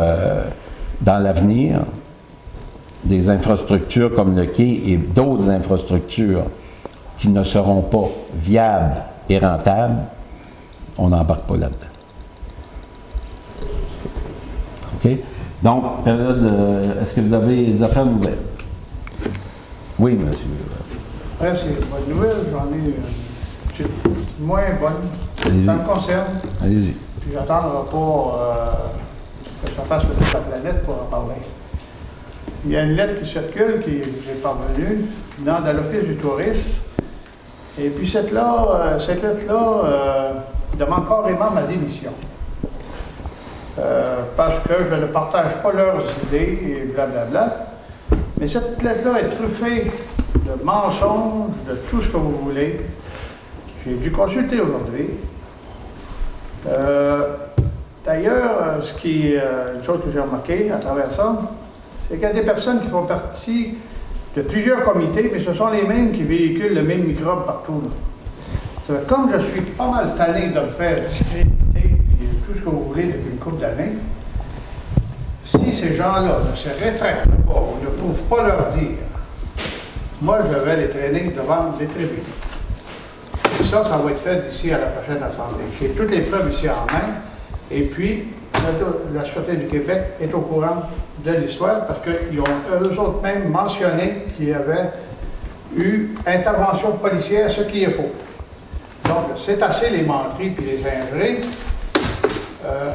dans l'avenir, des infrastructures comme le quai et d'autres infrastructures qui ne seront pas viables et rentables, on n'embarque pas là-dedans. OK? Donc, période, est-ce que vous avez des affaires nouvelles? Oui, monsieur. Après, c'est une bonne nouvelle, j'en ai une moins bonne. Ça me concerne. Allez-y. Puis j'attendrai pas que ça fasse le tour de la planète pour en parler. Il y a une lettre qui circule, qui est parvenue, venant de l'Office du tourisme. Et puis cette lettre-là demande carrément ma démission. Parce que je ne partage pas leurs idées et blablabla. Mais cette lettre-là est truffée de mensonges, de tout ce que vous voulez. J'ai dû consulter aujourd'hui. D'ailleurs, une chose que j'ai remarqué à travers ça, c'est qu'il y a des personnes qui font partie de plusieurs comités, mais ce sont les mêmes qui véhiculent le même microbe partout. Là. Comme je suis pas mal tanné de me faire discréditer et tout ce que vous voulez depuis une couple d'années, si ces gens-là ne se rétractent pas ou ne prouvent pas leur dire, moi je vais les traîner devant les tribunes. Et ça va être fait d'ici à la prochaine assemblée. J'ai toutes les preuves ici en main, et puis la Sûreté du Québec est au courant de l'histoire parce qu'ils ont eux autres même mentionné qu'il y avait eu intervention policière, ce qui est faux. Donc, c'est assez les menteries puis les injures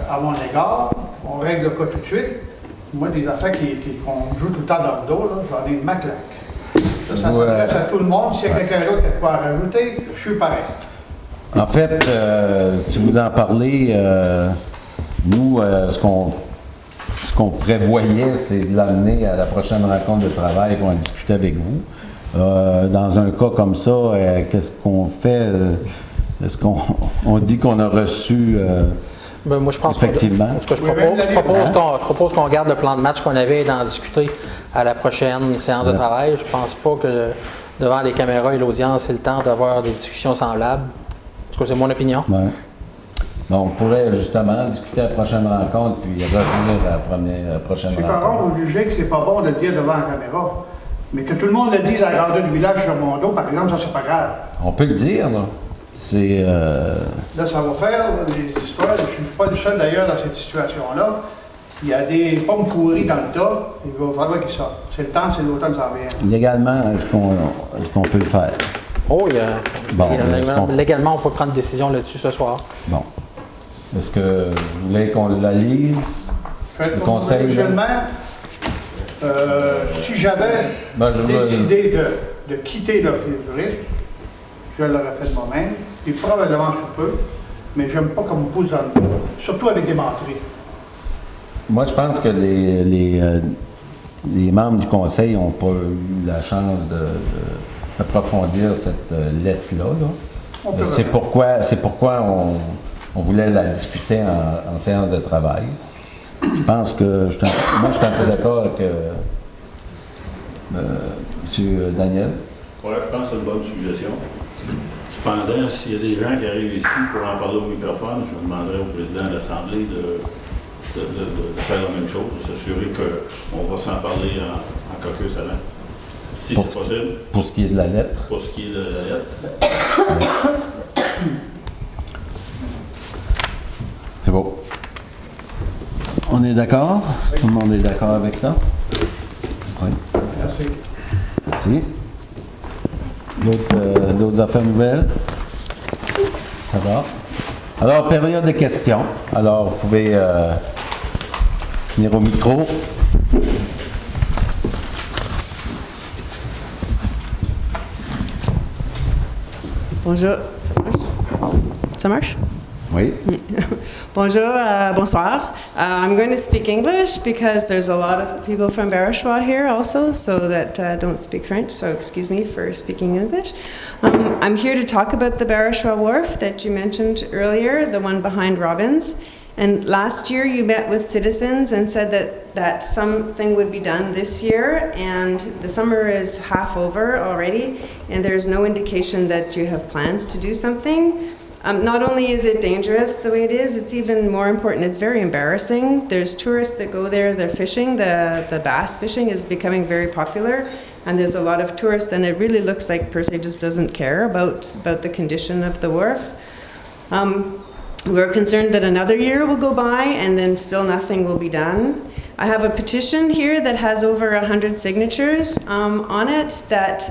à mon égard. On règle le cas tout de suite. Moi, des affaires qu'on joue tout le temps dans le dos, là, j'en ai ma claque. Ça s'adresse à tout le monde. S'il y a quelqu'un d'autre qui a quoi à rajouter, je suis pareil. En fait, si vous en parlez, nous, ce qu'on prévoyait, c'est de l'amener à la prochaine rencontre de travail qu'on va discuter avec vous. Dans un cas comme ça, qu'est-ce qu'on fait? Est-ce qu'on dit qu'on a reçu ben, moi, je pense effectivement? En tout cas, je propose qu'on garde le plan de match qu'on avait d'en discuter à la prochaine séance de travail. Je pense pas que devant les caméras et l'audience, c'est le temps d'avoir des discussions semblables. En tout cas, c'est mon opinion. Ouais. Bon, on pourrait justement discuter à la prochaine rencontre puis revenir à la prochaine rencontre. Par contre, vous jugez que c'est pas bon de le dire devant la caméra. Mais que tout le monde le dise à la grandeur du village sur mon dos, par exemple, ça, c'est pas grave. On peut le dire, là. C'est... Là, ça va faire des histoires. Je ne suis pas le seul, d'ailleurs, dans cette situation-là. Il y a des pommes pourries dans le tas. Il va falloir qu'ils sortent. C'est le temps, c'est l'automne, ça revient. Légalement, est-ce qu'on peut le faire? Oh, Bon, légalement, on peut prendre une décision là-dessus ce soir. Bon. Est-ce que vous voulez qu'on la lise? Le conseil, monsieur le maire, si j'avais décidé de quitter l'Office du tourisme, je l'aurais fait de moi-même, puis probablement je peux, mais j'aime pas qu'on me pousse dans le dos, surtout avec des menteries. Moi, je pense que les membres du conseil n'ont pas eu la chance d'approfondir cette lettre-là. Là. C'est pourquoi on voulait la discuter en séance de travail. Je pense que, moi, je suis un peu d'accord avec M. Daniel. Oui, je pense que c'est une bonne suggestion. Cependant, s'il y a des gens qui arrivent ici pour en parler au microphone, je demanderai au président de l'Assemblée de faire la même chose, de s'assurer qu'on va s'en parler en caucus avant. Si c'est possible. Pour ce qui est de la lettre. Pour ce qui est de la lettre. est d'accord? Tout le monde est d'accord avec ça? Oui. Merci. Merci. D'autres affaires nouvelles? Ça va? Alors, période de questions. Alors, vous pouvez venir au micro. Bonjour, ça marche? Ça marche? Oui. Bonjour, bonsoir. I'm going to speak English because there's a lot of people from Barashwa here also, so that don't speak French, so excuse me for speaking English. I'm here to talk about the Barashwa Wharf that you mentioned earlier, the one behind Robbins. And last year you met with citizens and said that something would be done this year, and the summer is half over already, and there's no indication that you have plans to do something. Not only is it dangerous the way it is, it's even more important, it's very embarrassing. There's tourists that go there, they're fishing, the bass fishing is becoming very popular, and there's a lot of tourists, and it really looks like Percy just doesn't care about the condition of the wharf. We're concerned that another year will go by and then still nothing will be done. I have a petition here that has over 100 signatures on it that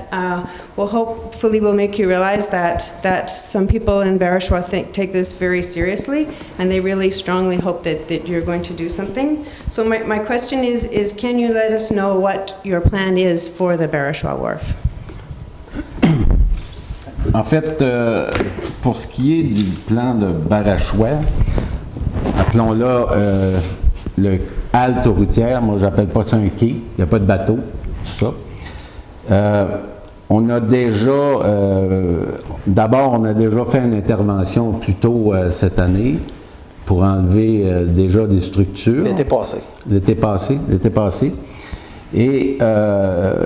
will hopefully will make you realize that some people in Barashwa take this very seriously, and they really strongly hope that you're going to do something. So my question is can you let us know what your plan is for the Barashwa Wharf? En fait, pour ce qui est du plan de Barashwa, appelons-le le halte routière, moi j'appelle pas ça un quai, il n'y a pas de bateau, tout ça. On a déjà, d'abord on a déjà fait une intervention plus tôt cette année pour enlever déjà des structures. L'été passé. L'été passé. Et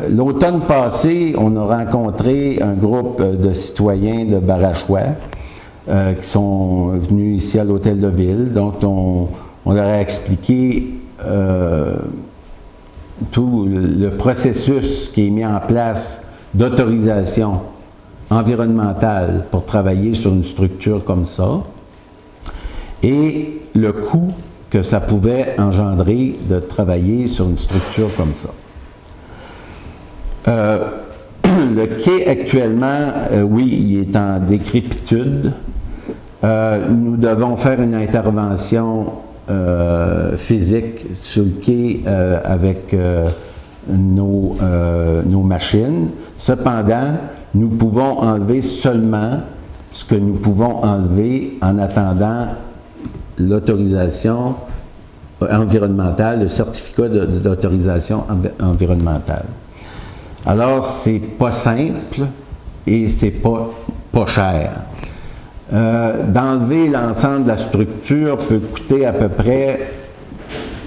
l'automne passé, on a rencontré un groupe de citoyens de Barashwa qui sont venus ici à l'hôtel de ville. Donc, on leur a expliqué tout le processus qui est mis en place d'autorisation environnementale pour travailler sur une structure comme ça et le coût que ça pouvait engendrer de travailler sur une structure comme ça. Le quai actuellement, oui, il est en décrépitude. Nous devons faire une intervention physique sur le quai avec nos machines. Cependant, nous pouvons enlever seulement ce que nous pouvons enlever en attendant l'autorisation environnementale, le certificat d'autorisation environnementale. Alors, c'est pas simple et c'est pas cher. D'enlever l'ensemble de la structure peut coûter à peu près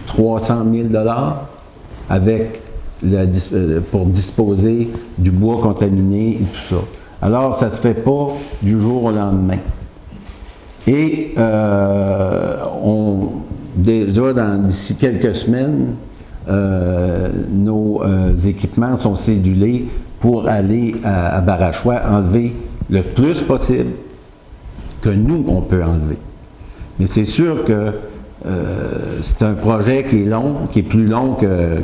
300 000 avec pour disposer du bois contaminé et tout ça. Alors, ça ne se fait pas du jour au lendemain. Et déjà d'ici quelques semaines, nos équipements sont cédulés pour aller à Barashwa enlever le plus possible que nous, on peut enlever. Mais c'est sûr que c'est un projet qui est long, qui est plus long que...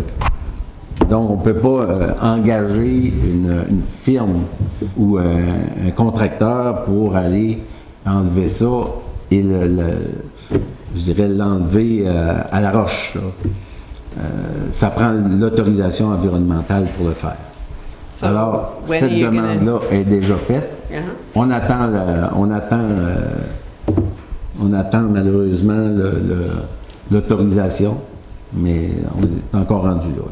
Donc, on ne peut pas engager une firme ou un contracteur pour aller enlever ça et je dirais l'enlever à la roche. Ça prend l'autorisation environnementale pour le faire. So, alors, cette demande-là est déjà faite. On attend malheureusement l'autorisation, mais on est encore rendu là.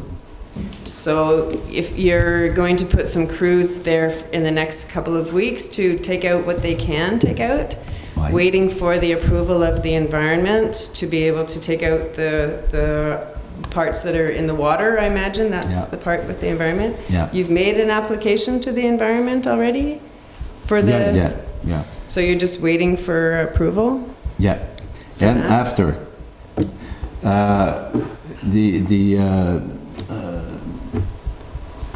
So if you're going to put some crews there in the next couple of weeks to take out what they can take out, Right. waiting for the approval of the environment to be able to take out the parts that are in the water, I imagine, that's the part with the environment. Yeah. You've made an application to the environment already? For the, Yeah. So you're just waiting for approval? Yeah. And that? after,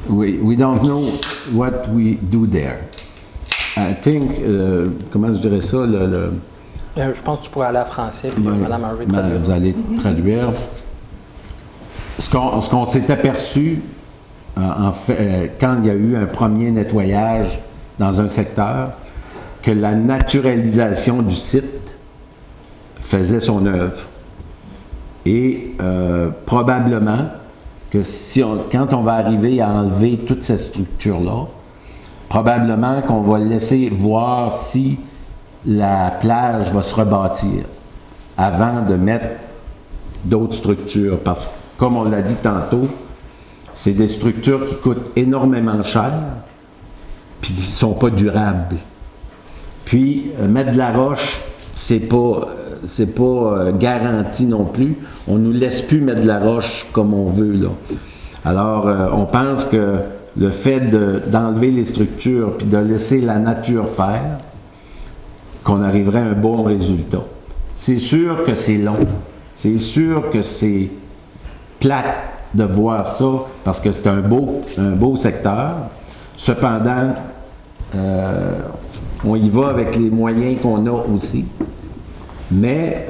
we don't know what we do there. I think, comment je dirais ça, Je pense que tu pourrais aller en français, puis Mme Harvey vous allez traduire. ce qu'on s'est aperçu, en fait, quand il y a eu un premier nettoyage dans un secteur, que la naturalisation du site faisait son œuvre. Et probablement que quand on va arriver à enlever toute cette structure-là, probablement qu'on va laisser voir si la plage va se rebâtir avant de mettre d'autres structures. Parce que, comme on l'a dit tantôt, c'est des structures qui coûtent énormément cher puis qui ne sont pas durables. Puis, mettre de la roche, c'est pas garanti non plus. On ne nous laisse plus mettre de la roche comme on veut, là. Alors, on pense que le fait d'enlever les structures puis de laisser la nature faire, qu'on arriverait à un bon résultat. C'est sûr que c'est long. C'est sûr que c'est plate de voir ça parce que c'est un beau secteur. Cependant, on y va avec les moyens qu'on a aussi. Mais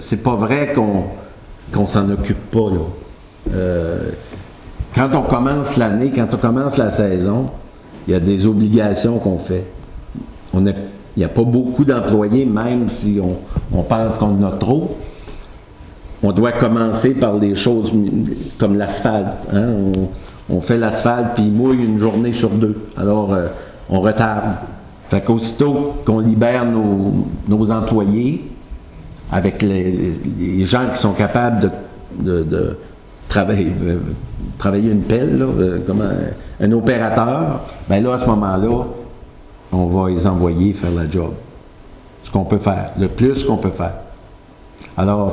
c'est pas vrai qu'on s'en occupe pas, là. Quand on commence l'année, quand on commence la saison, il y a des obligations qu'on fait. Il n'y a pas beaucoup d'employés, même si on pense qu'on en a trop. On doit commencer par des choses comme l'asphalte. Hein? On fait l'asphalte puis il mouille une journée sur 2. Alors, on retarde. Fait qu'aussitôt qu'on libère nos employés, avec les gens qui sont capables de travailler une pelle, là, comme un opérateur, bien là, à ce moment-là, on va les envoyer faire la job. Ce qu'on peut faire, le plus qu'on peut faire. Alors,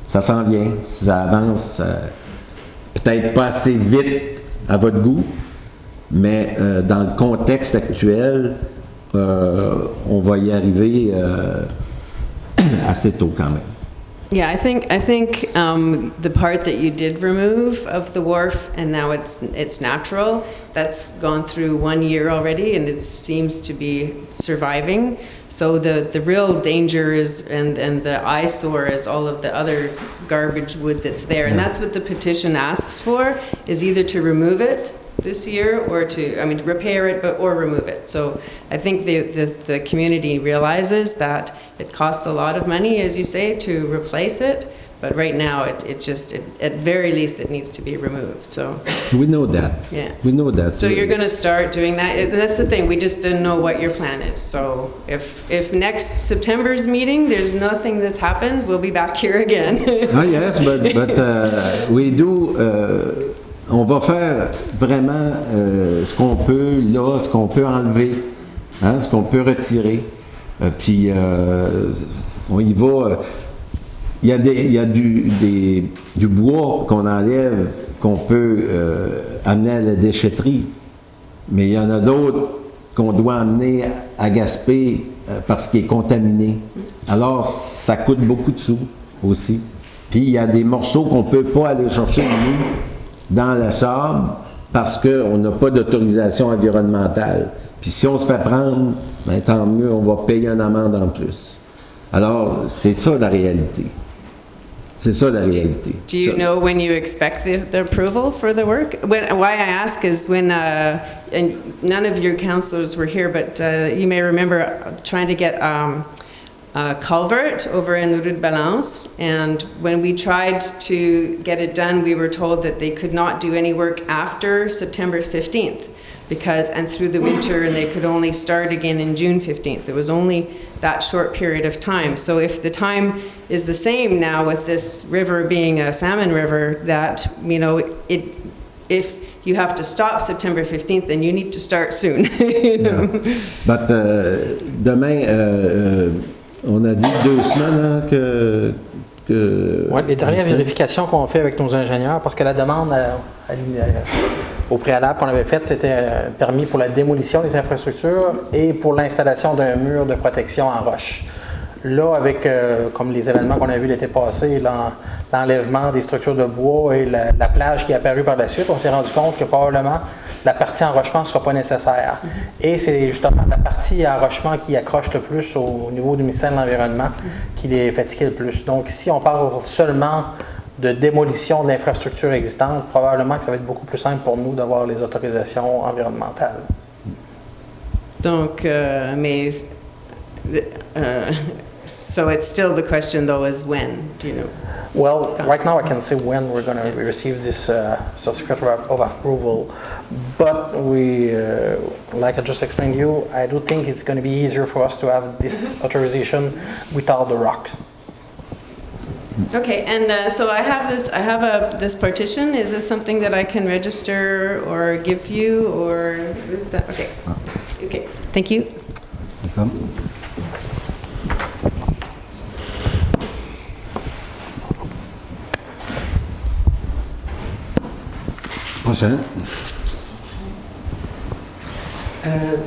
ça s'en vient, ça avance, peut-être pas assez vite à votre goût, mais dans le contexte actuel, on va y arriver assez tôt quand même. Yeah, I think the part that you did remove of the wharf and now it's natural, that's gone through 1 year already and it seems to be surviving. So the real danger is and the eyesore is all of the other garbage wood that's there, and that's what the petition asks for, is either to remove it this year or repair it or remove it. So I think the community realizes that it costs a lot of money, as you say, to replace it, but right now at very least it needs to be removed. So we know that. Yeah. We know that. So you're going to start doing that. And that's the thing. We just didn't know what your plan is. So if next September's meeting there's nothing that's happened, we'll be back here again. Yes, but we do. On va faire vraiment ce qu'on peut là, ce qu'on peut enlever, hein, ce qu'on peut retirer. Puis on y va. Il y a du bois qu'on enlève, qu'on peut amener à la déchetterie. Mais il y en a d'autres qu'on doit amener à Gaspé parce qu'il est contaminé. Alors, ça coûte beaucoup de sous aussi. Puis il y a des morceaux qu'on ne peut pas aller chercher, nous, dans le sable, parce qu'on n'a pas d'autorisation environnementale. Puis si on se fait prendre, ben, tant mieux, on va payer une amende en plus. Alors, c'est ça la réalité. C'est ça la réalité. Do you know when you expect the approval for the work? Why I ask is when, and none of your councillors were here, but you may remember trying to get a culvert over in Rue de Balance, and when we tried to get it done, we were told that they could not do any work after September 15th, and through the winter, and they could only start again in June 15th. It was only that short period of time. So if the time is the same now with this river being a salmon river, that, if you have to stop September 15th, then you need to start soon. Yeah. But demain, on a dit 2 semaines hein, que ouais, les dernières vérifications qu'on fait avec nos ingénieurs, parce que la demande au préalable qu'on avait faite, c'était un permis pour la démolition des infrastructures et pour l'installation d'un mur de protection en roche. Là, avec, comme les événements qu'on a vus l'été passé, l'enlèvement des structures de bois et la plage qui est apparue par la suite, on s'est rendu compte que probablement la partie enrochement ne sera pas nécessaire. Et c'est justement la partie enrochement qui accroche le plus au niveau du ministère de l'Environnement qui les fatigue le plus. Donc, si on parle seulement de démolition de l'infrastructure existante, probablement que ça va être beaucoup plus simple pour nous d'avoir les autorisations environnementales. Donc, mais, so it's still the question though is when, do you know? Well, right now I can say when we're going to receive this certificate of approval, but we, like I just explained to you, I do think it's going to be easier for us to have this authorization without the rocks. Okay, and so I have this partition. Is this something that I can register or give you or? Okay, okay, thank you. D'accord. Prochaine.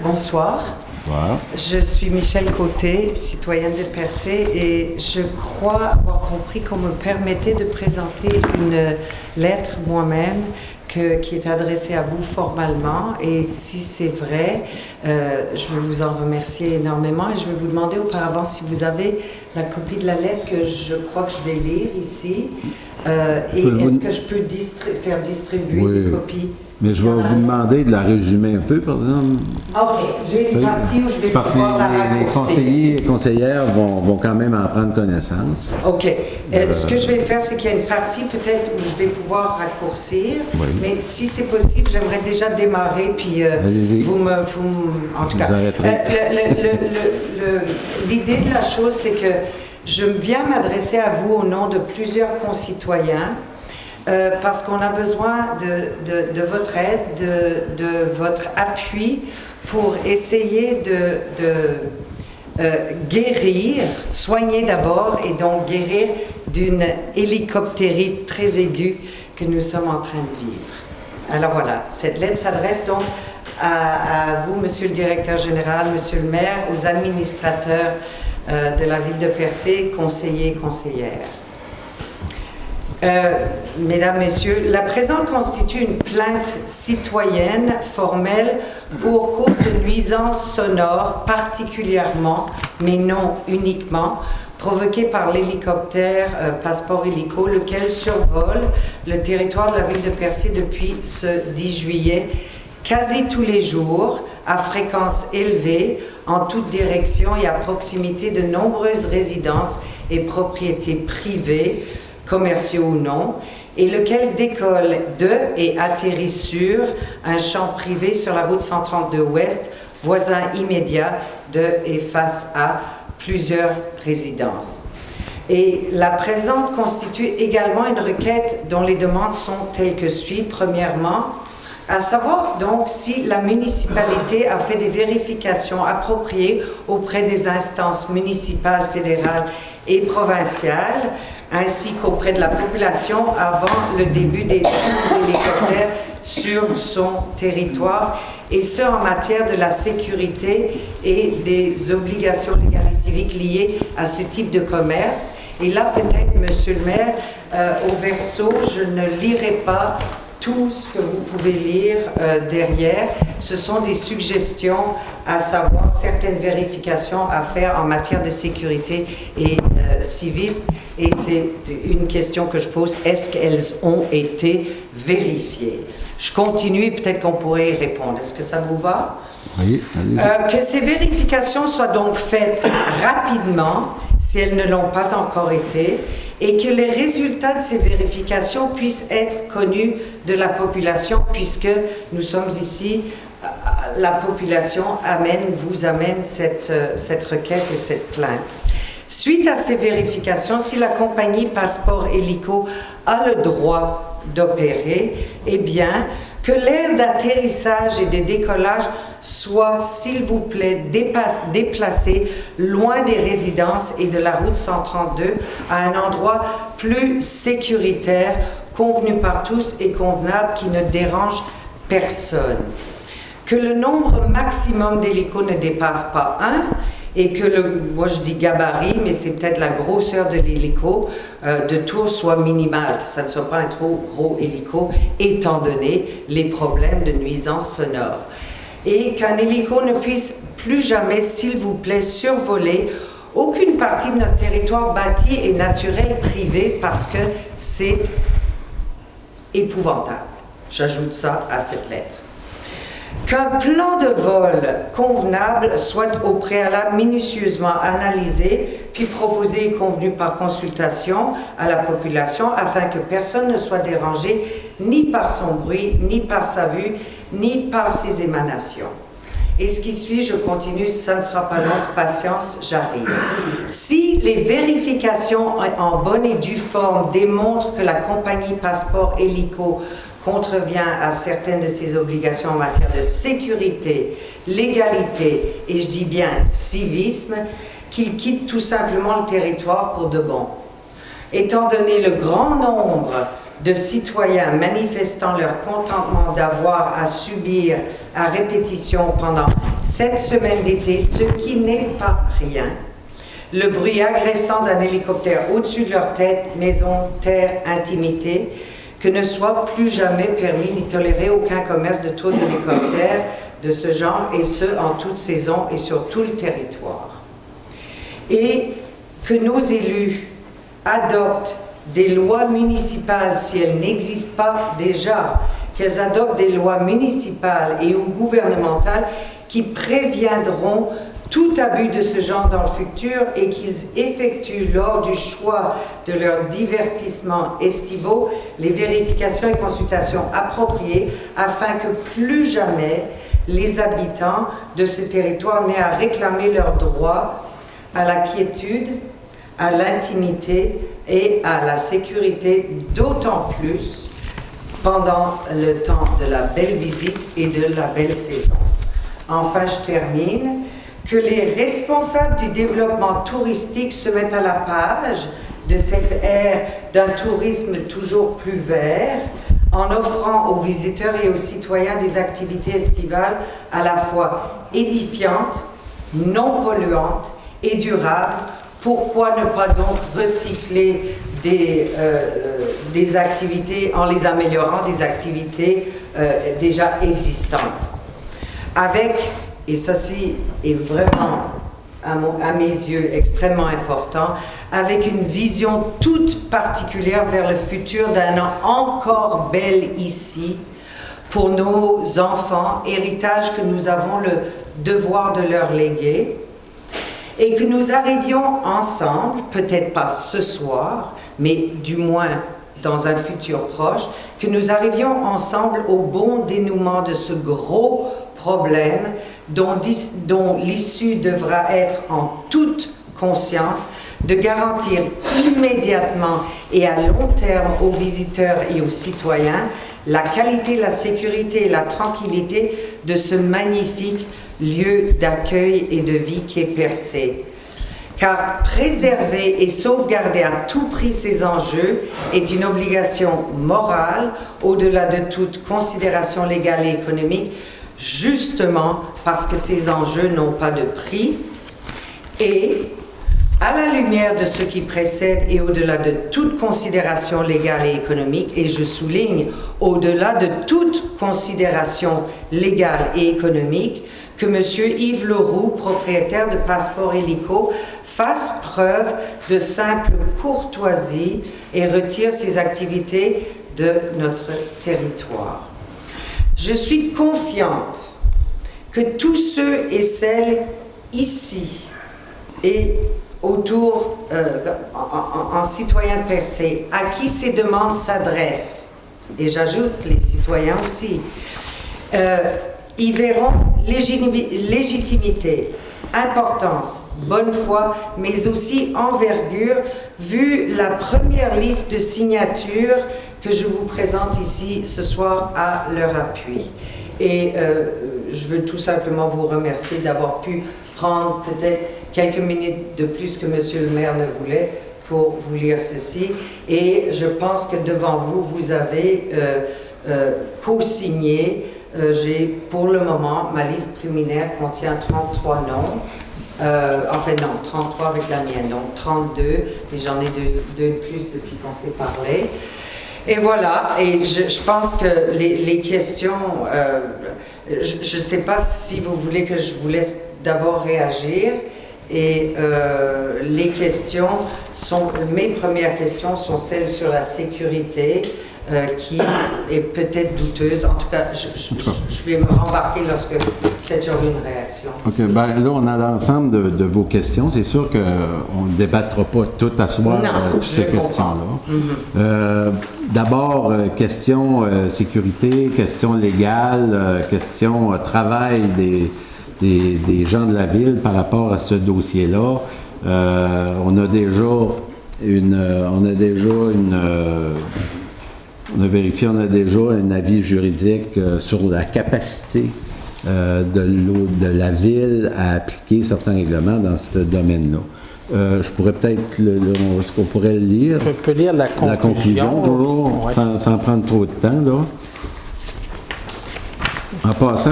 Bonsoir. Bonsoir. Je suis Michel Côté, citoyenne de Percé, et je crois avoir compris qu'on me permettait de présenter une lettre moi-même qui est adressée à vous formellement. Et si c'est vrai, je veux vous en remercier énormément et je vais vous demander auparavant si vous avez la copie de la lettre que je crois que je vais lire ici. Et est-ce que je peux faire distribuer des copies? Mais je vais vous demander de la résumer un peu, par exemple. OK. Je vais une partie où je vais pouvoir la raccourcir. Les conseillers et conseillères vont quand même en prendre connaissance. OK. Ce que je vais faire, c'est qu'il y a une partie peut-être où je vais pouvoir raccourcir. Oui. Mais si c'est possible, j'aimerais déjà démarrer, puis en tout cas, l'idée de la chose, c'est que je viens m'adresser à vous au nom de plusieurs concitoyens parce qu'on a besoin de votre aide, de votre appui pour essayer de guérir, soigner d'abord et donc guérir d'une hélicoptérite très aiguë que nous sommes en train de vivre. Alors voilà, cette lettre s'adresse donc à vous, Monsieur le Directeur Général, Monsieur le Maire, aux administrateurs de la ville de Percé, conseillers et conseillères. Mesdames, Messieurs, la présente constitue une plainte citoyenne formelle pour cause de nuisances sonores particulièrement, mais non uniquement, provoquées par l'hélicoptère Passeport Hélico, lequel survole le territoire de la ville de Percé depuis ce 10 juillet, quasi tous les jours, à fréquence élevée, en toute direction et à proximité de nombreuses résidences et propriétés privées, commerciaux ou non, et lequel décolle de et atterrit sur un champ privé sur la route 132 Ouest, voisin immédiat de et face à plusieurs résidences. Et la présente constitue également une requête dont les demandes sont telles que suit. Premièrement, à savoir donc si la municipalité a fait des vérifications appropriées auprès des instances municipales, fédérales et provinciales, ainsi qu'auprès de la population avant le début des tours d'hélicoptères sur son territoire, et ce en matière de la sécurité et des obligations légales et civiques liées à ce type de commerce. Et là, peut-être, Monsieur le maire, au verso, je ne lirai pas tout ce que vous pouvez lire derrière. Ce sont des suggestions, à savoir certaines vérifications à faire en matière de sécurité et civisme. Et c'est une question que je pose, est-ce qu'elles ont été vérifiées? Je continue et peut-être qu'on pourrait y répondre. Est-ce que ça vous va? Oui, que ces vérifications soient donc faites rapidement, si elles ne l'ont pas encore été, et que les résultats de ces vérifications puissent être connus de la population, puisque nous sommes ici, la population vous amène cette requête et cette plainte. Suite à ces vérifications, si la compagnie Passeport Hélico a le droit d'opérer, eh bien, que l'aire d'atterrissage et de décollage soit, s'il vous plaît, déplacé loin des résidences et de la route 132 à un endroit plus sécuritaire, convenu par tous et convenable, qui ne dérange personne. Que le nombre maximum d'hélicos ne dépasse pas 1 et que moi je dis gabarit, mais c'est peut-être la grosseur de l'hélico de tour soit minimale, que ça ne soit pas un trop gros hélico, étant donné les problèmes de nuisance sonore. Et qu'un hélico ne puisse plus jamais, s'il vous plaît, survoler aucune partie de notre territoire bâti et naturel privé parce que c'est épouvantable. J'ajoute ça à cette lettre. Qu'un plan de vol convenable soit au préalable minutieusement analysé, puis proposé et convenu par consultation à la population afin que personne ne soit dérangé ni par son bruit, ni par sa vue, ni par ses émanations. Et ce qui suit, je continue, ça ne sera pas long, patience, j'arrive. Si les vérifications en bonne et due forme démontrent que la compagnie Passeport Hélico contrevient à certaines de ses obligations en matière de sécurité, légalité et je dis bien civisme, qu'il quitte tout simplement le territoire pour de bon. Étant donné le grand nombre de citoyens manifestant leur contentement d'avoir à subir à répétition pendant 7 semaines d'été, ce qui n'est pas rien, le bruit agressant d'un hélicoptère au-dessus de leur tête, maison, terre, intimité, que ne soit plus jamais permis ni toléré aucun commerce de tours d'hélicoptères de ce genre, et ce, en toute saison et sur tout le territoire. Et que nos élus adoptent des lois municipales, si elles n'existent pas déjà, qu'elles adoptent des lois municipales et ou gouvernementales qui préviendront tout abus de ce genre dans le futur et qu'ils effectuent lors du choix de leurs divertissements estivaux les vérifications et consultations appropriées afin que plus jamais les habitants de ce territoire n'aient à réclamer leur droit à la quiétude, à l'intimité et à la sécurité, d'autant plus pendant le temps de la belle visite et de la belle saison. Enfin, je termine. Que les responsables du développement touristique se mettent à la page de cette ère d'un tourisme toujours plus vert, en offrant aux visiteurs et aux citoyens des activités estivales à la fois édifiantes, non polluantes et durables. Pourquoi ne pas donc recycler des activités en les améliorant, des activités déjà existantes? Avec, et ça est vraiment à mes yeux extrêmement important, avec une vision toute particulière vers le futur d'un an encore bel ici, pour nos enfants, héritage que nous avons le devoir de leur léguer, et que nous arrivions ensemble, peut-être pas ce soir, mais du moins dans un futur proche, que nous arrivions ensemble au bon dénouement de ce gros problème dont l'issue devra être en toute conscience de garantir immédiatement et à long terme aux visiteurs et aux citoyens la qualité, la sécurité et la tranquillité de ce magnifique lieu d'accueil et de vie qui est Percé. Car préserver et sauvegarder à tout prix ces enjeux est une obligation morale au-delà de toute considération légale et économique, justement parce que ces enjeux n'ont pas de prix et, à la lumière de ce qui précède et au-delà de toute considération légale et économique, et je souligne au-delà de toute considération légale et économique, que M. Yves Leroux, propriétaire de Passeport Hélico, fasse preuve de simple courtoisie et retire ses activités de notre territoire. Je suis confiante que tous ceux et celles ici et autour, en citoyens de Percé, à qui ces demandes s'adressent, et j'ajoute les citoyens aussi, y verront légitimité, importance, bonne foi, mais aussi envergure, vu la première liste de signatures que je vous présente ici ce soir à leur appui. Et je veux tout simplement vous remercier d'avoir pu prendre peut-être quelques minutes de plus que Monsieur le maire ne voulait pour vous lire ceci. Et je pense que devant vous, vous avez co-signé. J'ai pour le moment, ma liste préliminaire contient 33 noms. Enfin non, 33 avec la mienne, donc 32, mais j'en ai deux de plus depuis qu'on s'est parlé. Et voilà, et je pense que les questions, je ne sais pas si vous voulez que je vous laisse d'abord réagir, Et les questions mes premières questions sont celles sur la sécurité, qui est peut-être douteuse. En tout cas, je vais me rembarquer lorsque peut-être j'aurai une réaction. OK. Ben, là, on a l'ensemble de vos questions. C'est sûr qu'on ne débattra pas tout à soir toutes ces questions-là. D'abord, question sécurité, question légale, question travail des gens de la ville par rapport à ce dossier-là. On a vérifié, on a déjà un avis juridique sur la capacité de la ville à appliquer certains règlements dans ce domaine-là. Je pourrais peut-être, est-ce qu'on pourrait le lire? On peut lire la conclusion. Toujours, sans prendre trop de temps, là. En passant,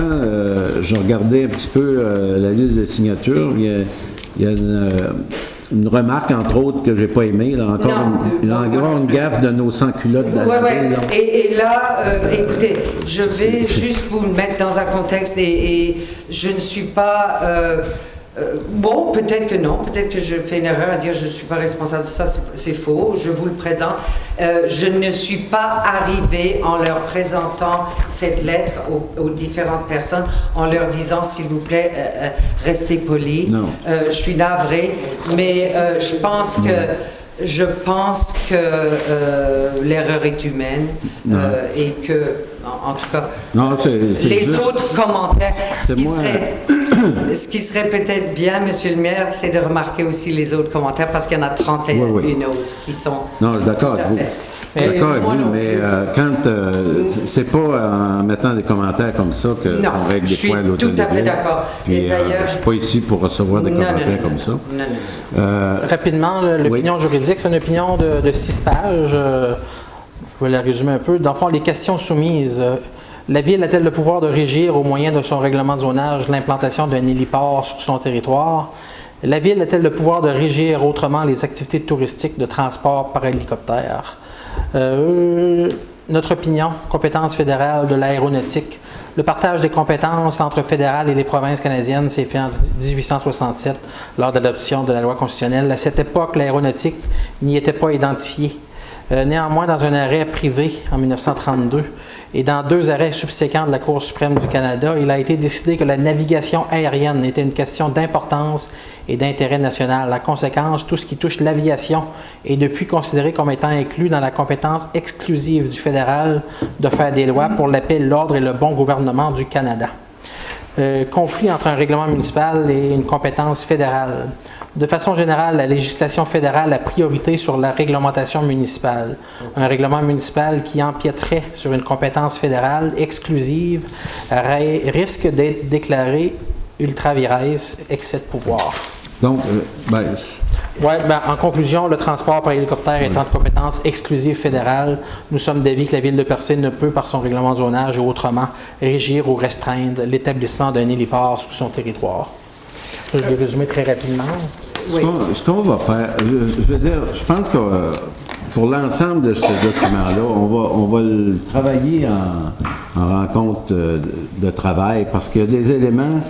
je regardais un petit peu la liste de signatures. Il y a une remarque, entre autres, que je n'ai pas aimée. Là, encore une gaffe de nos sans-culottes dans la ville. Là. Et là, écoutez, je vais juste vous mettre dans un contexte et je ne suis pas... bon, peut-être que non, peut-être que je fais une erreur à dire je ne suis pas responsable de ça, c'est faux, je vous le présente. Je ne suis pas arrivée en leur présentant cette lettre aux différentes personnes, en leur disant s'il vous plaît, restez polis. Je suis navrée, mais je pense que l'erreur est humaine et que, en tout cas, les autres commentaires, ce qui serait peut-être bien, Monsieur le maire, c'est de remarquer aussi les autres commentaires parce qu'il y en a 31 autres qui sont... Non, d'accord avec vous. D'accord avec vous, mais c'est pas en mettant des commentaires comme ça qu'on règle des points à l'autre. Je suis tout à fait d'accord. Puis je ne suis pas ici pour recevoir des commentaires comme ça. Rapidement, l'opinion juridique, c'est une opinion de 6 pages. Je vais la résumer un peu. Dans le fond, les questions soumises. La Ville a-t-elle le pouvoir de régir, au moyen de son règlement de zonage, l'implantation d'un héliport sur son territoire? La Ville a-t-elle le pouvoir de régir autrement les activités touristiques de transport par hélicoptère? Notre opinion, compétence fédérale de l'aéronautique. Le partage des compétences entre fédérales et les provinces canadiennes s'est fait en 1867 lors de l'adoption de la loi constitutionnelle. À cette époque, l'aéronautique n'y était pas identifiée. Néanmoins, dans un arrêt privé en 1932 et dans 2 arrêts subséquents de la Cour suprême du Canada, il a été décidé que la navigation aérienne était une question d'importance et d'intérêt national. En conséquence, tout ce qui touche l'aviation est depuis considéré comme étant inclus dans la compétence exclusive du fédéral de faire des lois pour la paix, l'ordre et le bon gouvernement du Canada. Conflit entre un règlement municipal et une compétence fédérale. De façon générale, la législation fédérale a priorité sur la réglementation municipale. Un règlement municipal qui empiéterait sur une compétence fédérale exclusive risque d'être déclaré ultra vires, excès de pouvoir. Donc, en conclusion, le transport par hélicoptère étant de compétence exclusive fédérale, nous sommes d'avis que la Ville de Percé ne peut, par son règlement de zonage ou autrement, régir ou restreindre l'établissement d'un héliport sur son territoire. Je vais résumer très rapidement. Ce qu'on va faire, je veux dire, je pense que pour l'ensemble de ce document-là, on va le travailler en rencontre de travail parce qu'il y a des éléments,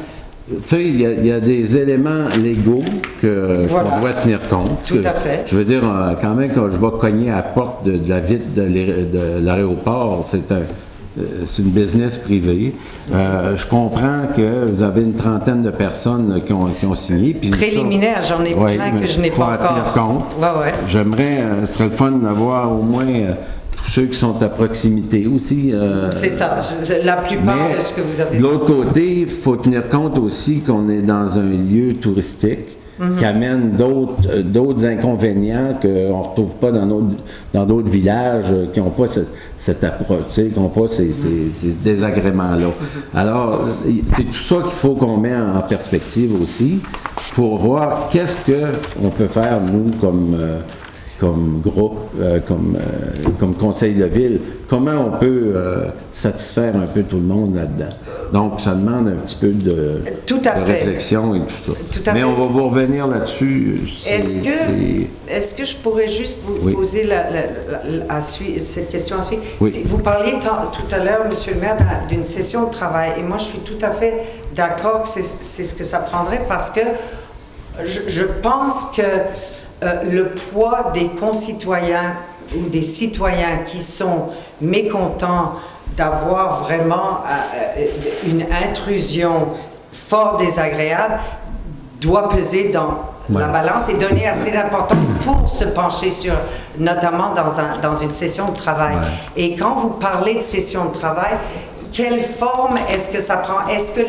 tu sais, il y a des éléments légaux qu'on doit tenir compte. Tout à fait. Je veux dire, quand même, quand je vais cogner à la porte de la ville de l'aéroport, c'est une business privée. Je comprends que vous avez une trentaine de personnes qui ont signé. Préliminaire, j'en ai plein que je n'ai pas encore. Compte. J'aimerais, ce serait le fun d'avoir au moins tous ceux qui sont à proximité aussi. C'est ça, la plupart de ce que vous avez. De l'autre côté, il faut tenir compte aussi qu'on est dans un lieu touristique. Qui amène d'autres inconvénients qu'on ne retrouve pas dans d'autres villages qui n'ont pas cette approche, qui n'ont pas ces désagréments-là. Alors, c'est tout ça qu'il faut qu'on mette en perspective aussi pour voir qu'est-ce qu'on peut faire, nous, comme groupe, comme conseil de ville, comment on peut satisfaire un peu tout le monde là-dedans. Donc, ça demande un petit peu de réflexion et tout ça. Mais on va vous revenir là-dessus. Est-ce que je pourrais juste vous poser cette question à suivre? Oui. Vous parliez tout à l'heure, Monsieur le maire, d'une session de travail. Et moi, je suis tout à fait d'accord que c'est ce que ça prendrait parce que je pense que le poids des concitoyens ou des citoyens qui sont mécontents d'avoir vraiment une intrusion fort désagréable doit peser dans la balance et donner assez d'importance pour se pencher sur, notamment dans une session de travail. Ouais. Et quand vous parlez de session de travail, quelle forme est-ce que ça prend? Est-ce que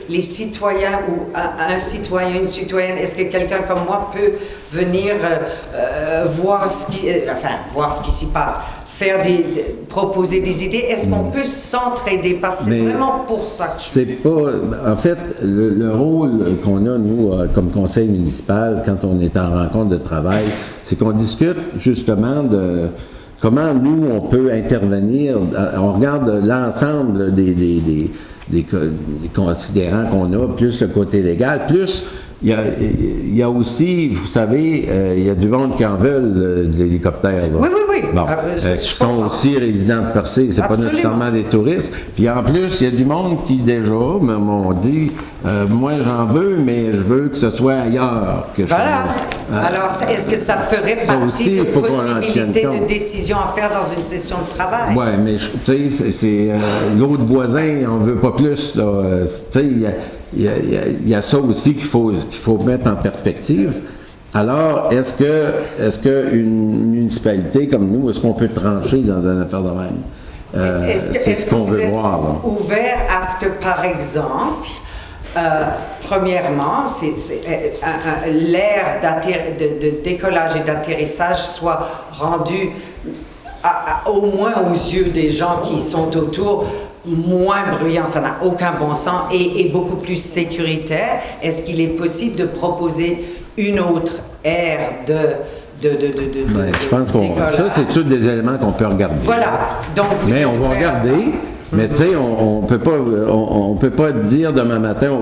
les citoyens ou un citoyen, une citoyenne, est-ce que quelqu'un comme moi peut venir voir ce qui s'y passe? Proposer des idées, est-ce qu'on peut s'entraider? Parce que c'est vraiment pour ça que c'est pas... En fait, le rôle qu'on a, nous, comme conseil municipal, quand on est en rencontre de travail, c'est qu'on discute justement de comment nous, on peut intervenir. On regarde l'ensemble des considérants qu'on a, plus le côté légal, plus... Il y a aussi, vous savez, il y a du monde qui en veulent de l'hélicoptère. Oui. Bon, qui sont aussi résidents de Percé, c'est pas nécessairement des touristes. Puis en plus, il y a du monde qui déjà m'ont dit, moi j'en veux, mais je veux que ce soit ailleurs. Voilà. Alors, est-ce que ça ferait partie de possibilités de décision à faire dans une session de travail? Oui, mais tu sais, c'est l'autre voisin, on veut pas plus. Tu sais, il y a ça aussi qu'il faut mettre en perspective. Alors, est-ce que une municipalité comme nous, est-ce qu'on peut trancher dans une affaire de même? C'est ce qu'on veut voir. Là. Ouvert à ce que, par exemple, premièrement, l'aire de décollage et d'atterrissage soit rendu au moins aux yeux des gens qui sont autour, moins bruyant, ça n'a aucun bon sens, et beaucoup plus sécuritaire. Est-ce qu'il est possible de proposer une autre aire je pense que ça, c'est tous des éléments qu'on peut regarder. Voilà. Donc, mais on va regarder. Mais tu sais, on peut pas dire demain matin au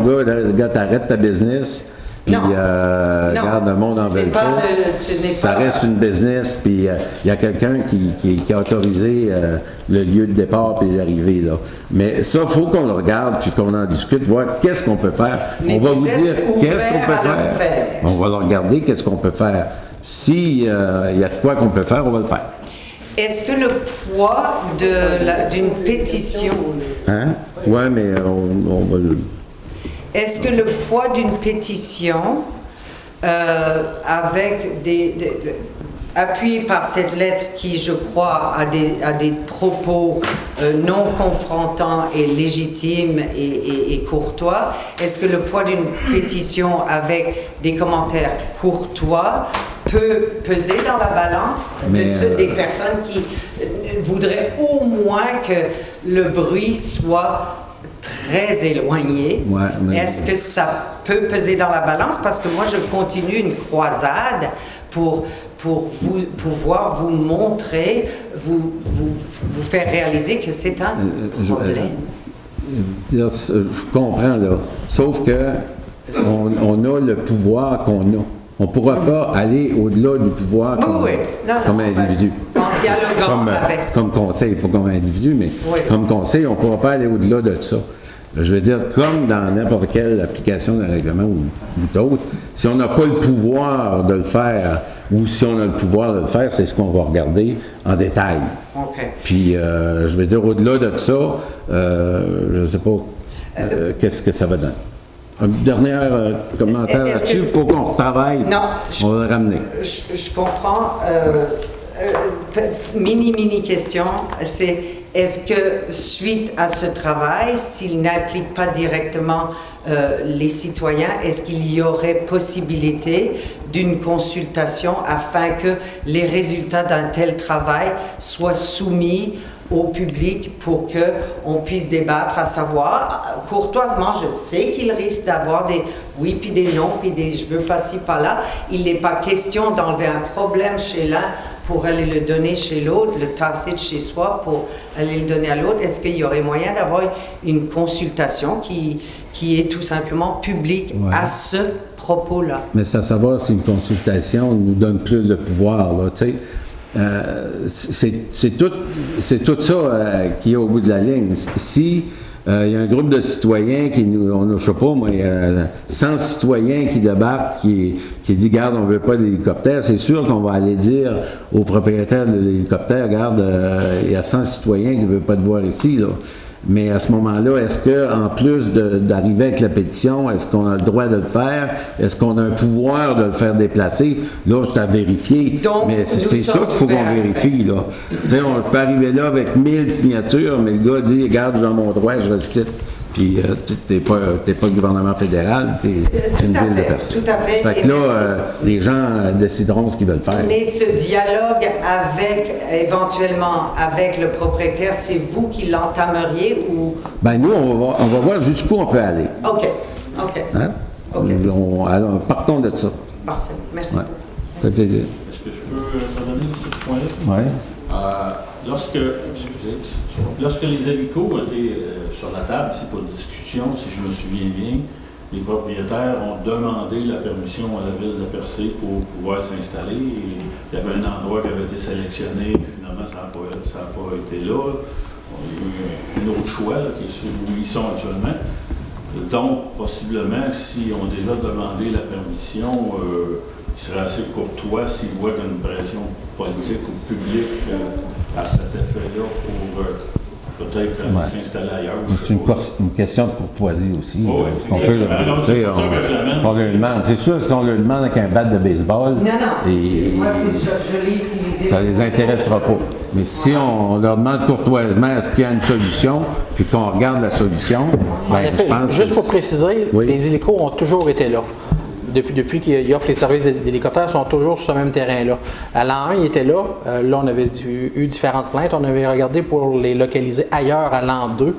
gars, t'arrêtes ta business. Puis, regarde, le monde en veut pas. Ça reste une business, puis il y a quelqu'un qui a autorisé le lieu de départ et l'arrivée, là. Mais ça, il faut qu'on le regarde, puis qu'on en discute, voir qu'est-ce qu'on peut faire. Mais on va vous dire qu'est-ce qu'on peut faire. On va le regarder, qu'est-ce qu'on peut faire. S'il y a de quoi qu'on peut faire, on va le faire. Est-ce que le poids d'une pétition... Hein? Oui, mais on va le... Est-ce que le poids d'une pétition, avec appuyée par cette lettre qui, je crois, a des propos non confrontants et légitimes et courtois, est-ce que le poids d'une pétition avec des commentaires courtois peut peser dans la balance des personnes qui voudraient au moins que le bruit soit très éloigné? Est-ce que ça peut peser dans la balance? Parce que moi, je continue une croisade pour pouvoir vous montrer, vous faire réaliser que c'est un problème. Je comprends, là. Sauf que on a le pouvoir qu'on a. On ne pourra pas aller au-delà du pouvoir comme individu. En dialoguant comme conseil, pas comme individu, mais comme conseil, on ne pourra pas aller au-delà de ça. Je veux dire, comme dans n'importe quelle application d'un règlement ou d'autre, si on n'a pas le pouvoir de le faire, ou si on a le pouvoir de le faire, c'est ce qu'on va regarder en détail. Puis, je veux dire, au-delà de ça, je ne sais pas qu'est-ce que ça va donner. Un dernier commentaire là-dessus, il faut qu'on retravaille. Non, on va le ramener. Je comprends. Mini question, c'est est-ce que suite à ce travail, s'il n'implique pas directement les citoyens, est-ce qu'il y aurait possibilité d'une consultation afin que les résultats d'un tel travail soient soumis au public pour qu'on puisse débattre, à savoir, courtoisement, je sais qu'il risque d'avoir des oui puis des non, puis des je veux pas ci, pas là. Il n'est pas question d'enlever un problème chez l'un pour aller le donner chez l'autre, le tasser de chez soi pour aller le donner à l'autre. Est-ce qu'il y aurait moyen d'avoir une consultation qui est tout simplement publique à ce propos-là? Mais ça savoir si une consultation nous donne plus de pouvoir, là, tu sais. C'est tout ça qui est au bout de la ligne. Si Il y a un groupe de citoyens qui nous, on a, je sais pas, moi, 100 citoyens qui débarquent, qui dit, regarde, on veut pas d'hélicoptère. C'est sûr qu'on va aller dire au propriétaire de l'hélicoptère, regarde, il y a 100 citoyens qui ne veulent pas te voir ici, là. Mais à ce moment-là, est-ce qu'en plus d'arriver avec la pétition, est-ce qu'on a le droit de le faire? Est-ce qu'on a un pouvoir de le faire déplacer? Là, c'est à vérifier. Donc, mais c'est ça qu'il faut qu'on vérifie, là. Tu sais, on peut arriver là avec 1000 signatures, mais le gars dit, regarde, j'ai mon droit, je le cite. Puis, t'es pas le gouvernement fédéral, t'es une ville de personnes. Tout à fait. Fait que là, les gens décideront ce qu'ils veulent faire. Mais ce dialogue éventuellement avec le propriétaire, c'est vous qui l'entameriez ou... Ben nous, on va voir jusqu'où on peut aller. OK. Hein? OK. Alors, partons de ça. Parfait. Merci Ouais. beaucoup. Ça fait plaisir. Est-ce que je peux revenir sur ce point-là? Oui. Lorsque les hélicos étaient sur la table, c'est pour discussion, si je me souviens bien, les propriétaires ont demandé la permission à la ville de Percé pour pouvoir s'installer. Il y avait un endroit qui avait été sélectionné, finalement ça n'a pas été là. Il y a eu un autre choix, là, qui est celui où ils sont actuellement. Donc, possiblement, s'ils ont déjà demandé la permission, il serait assez courtois s'ils voient qu'il y a une pression politique ou publique à cet effet-là pour peut-être s'installer ailleurs. C'est une question de courtoisie aussi. Oh, On peut on le demande. C'est sûr, si on le demande avec un bat de baseball, Non, moi, je l'ai utilisé. ça les intéressera pas. Mais si on leur demande courtoisement est-ce qu'il y a une solution, puis qu'on regarde la solution, En effet, je pense juste pour préciser, oui. les hélicos ont toujours été là. Depuis qu'ils offrent les services d'hélicoptères, ils sont toujours sur ce même terrain-là. À l'an 1, ils étaient là. Là, on avait eu différentes plaintes. On avait regardé pour les localiser ailleurs à l'an 2.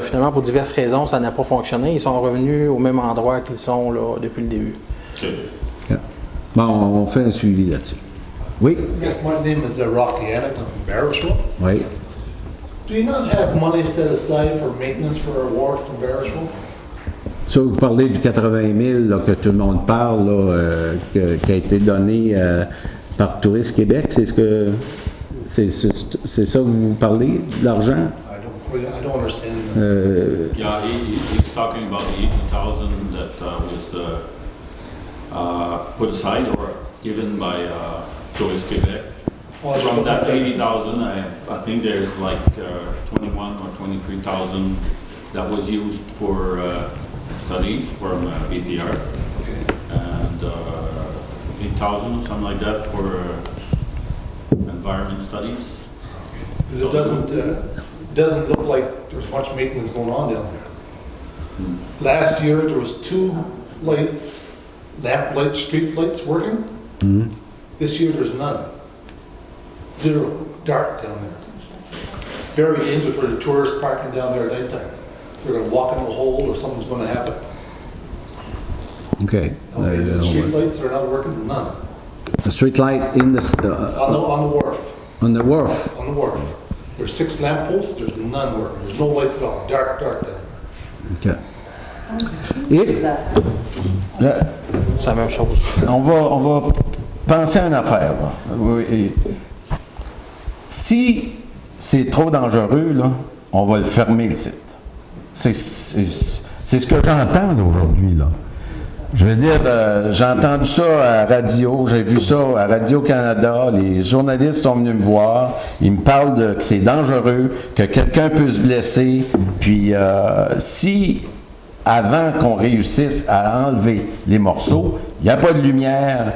Finalement, pour diverses raisons, ça n'a pas fonctionné. Ils sont revenus au même endroit qu'ils sont là depuis le début. Bon, on fait un suivi là-dessus. Oui? Yes, my name is Rocky Anik. I'm from Barishwa. Oui. Do you not have money set aside for maintenance for a wharf in Barishwa? Ça, vous parlez du 80 000 là, que tout le monde parle, là, qui a été donné par Tourisme Québec. C'est ça que vous parlez, de l'argent? I don't understand. Yeah, he's talking about the 80,000 that was put aside or given by Tourist Québec. From that 80,000, I think there's like 21 or 23,000 that was used for studies from BPR, and 8,000 or something like that for environment studies. It doesn't look like there's much maintenance going on down there. Last year there was 2 lights, lamp lights, street lights working. Mm-hmm. This year there's none. 0, dark down there. Very dangerous for the tourists parking down there at nighttime. They're going to walk in a hole or something's going to happen. Okay. The street lights are not working, none. The street light in the On the wharf. On the wharf. On the wharf. There's 6 lamp posts, there's none working. There's no lights at all. Dark down there. Okay. Et C'est la même chose. on va penser à une affaire. Là. Oui. Si c'est trop dangereux, là, on va le fermer le site. C'est ce que j'entends aujourd'hui, là. Je veux dire, j'ai entendu ça à radio, j'ai vu ça à Radio-Canada, les journalistes sont venus me voir, ils me parlent que c'est dangereux, que quelqu'un peut se blesser, puis si, avant qu'on réussisse à enlever les morceaux, il n'y a pas de lumière,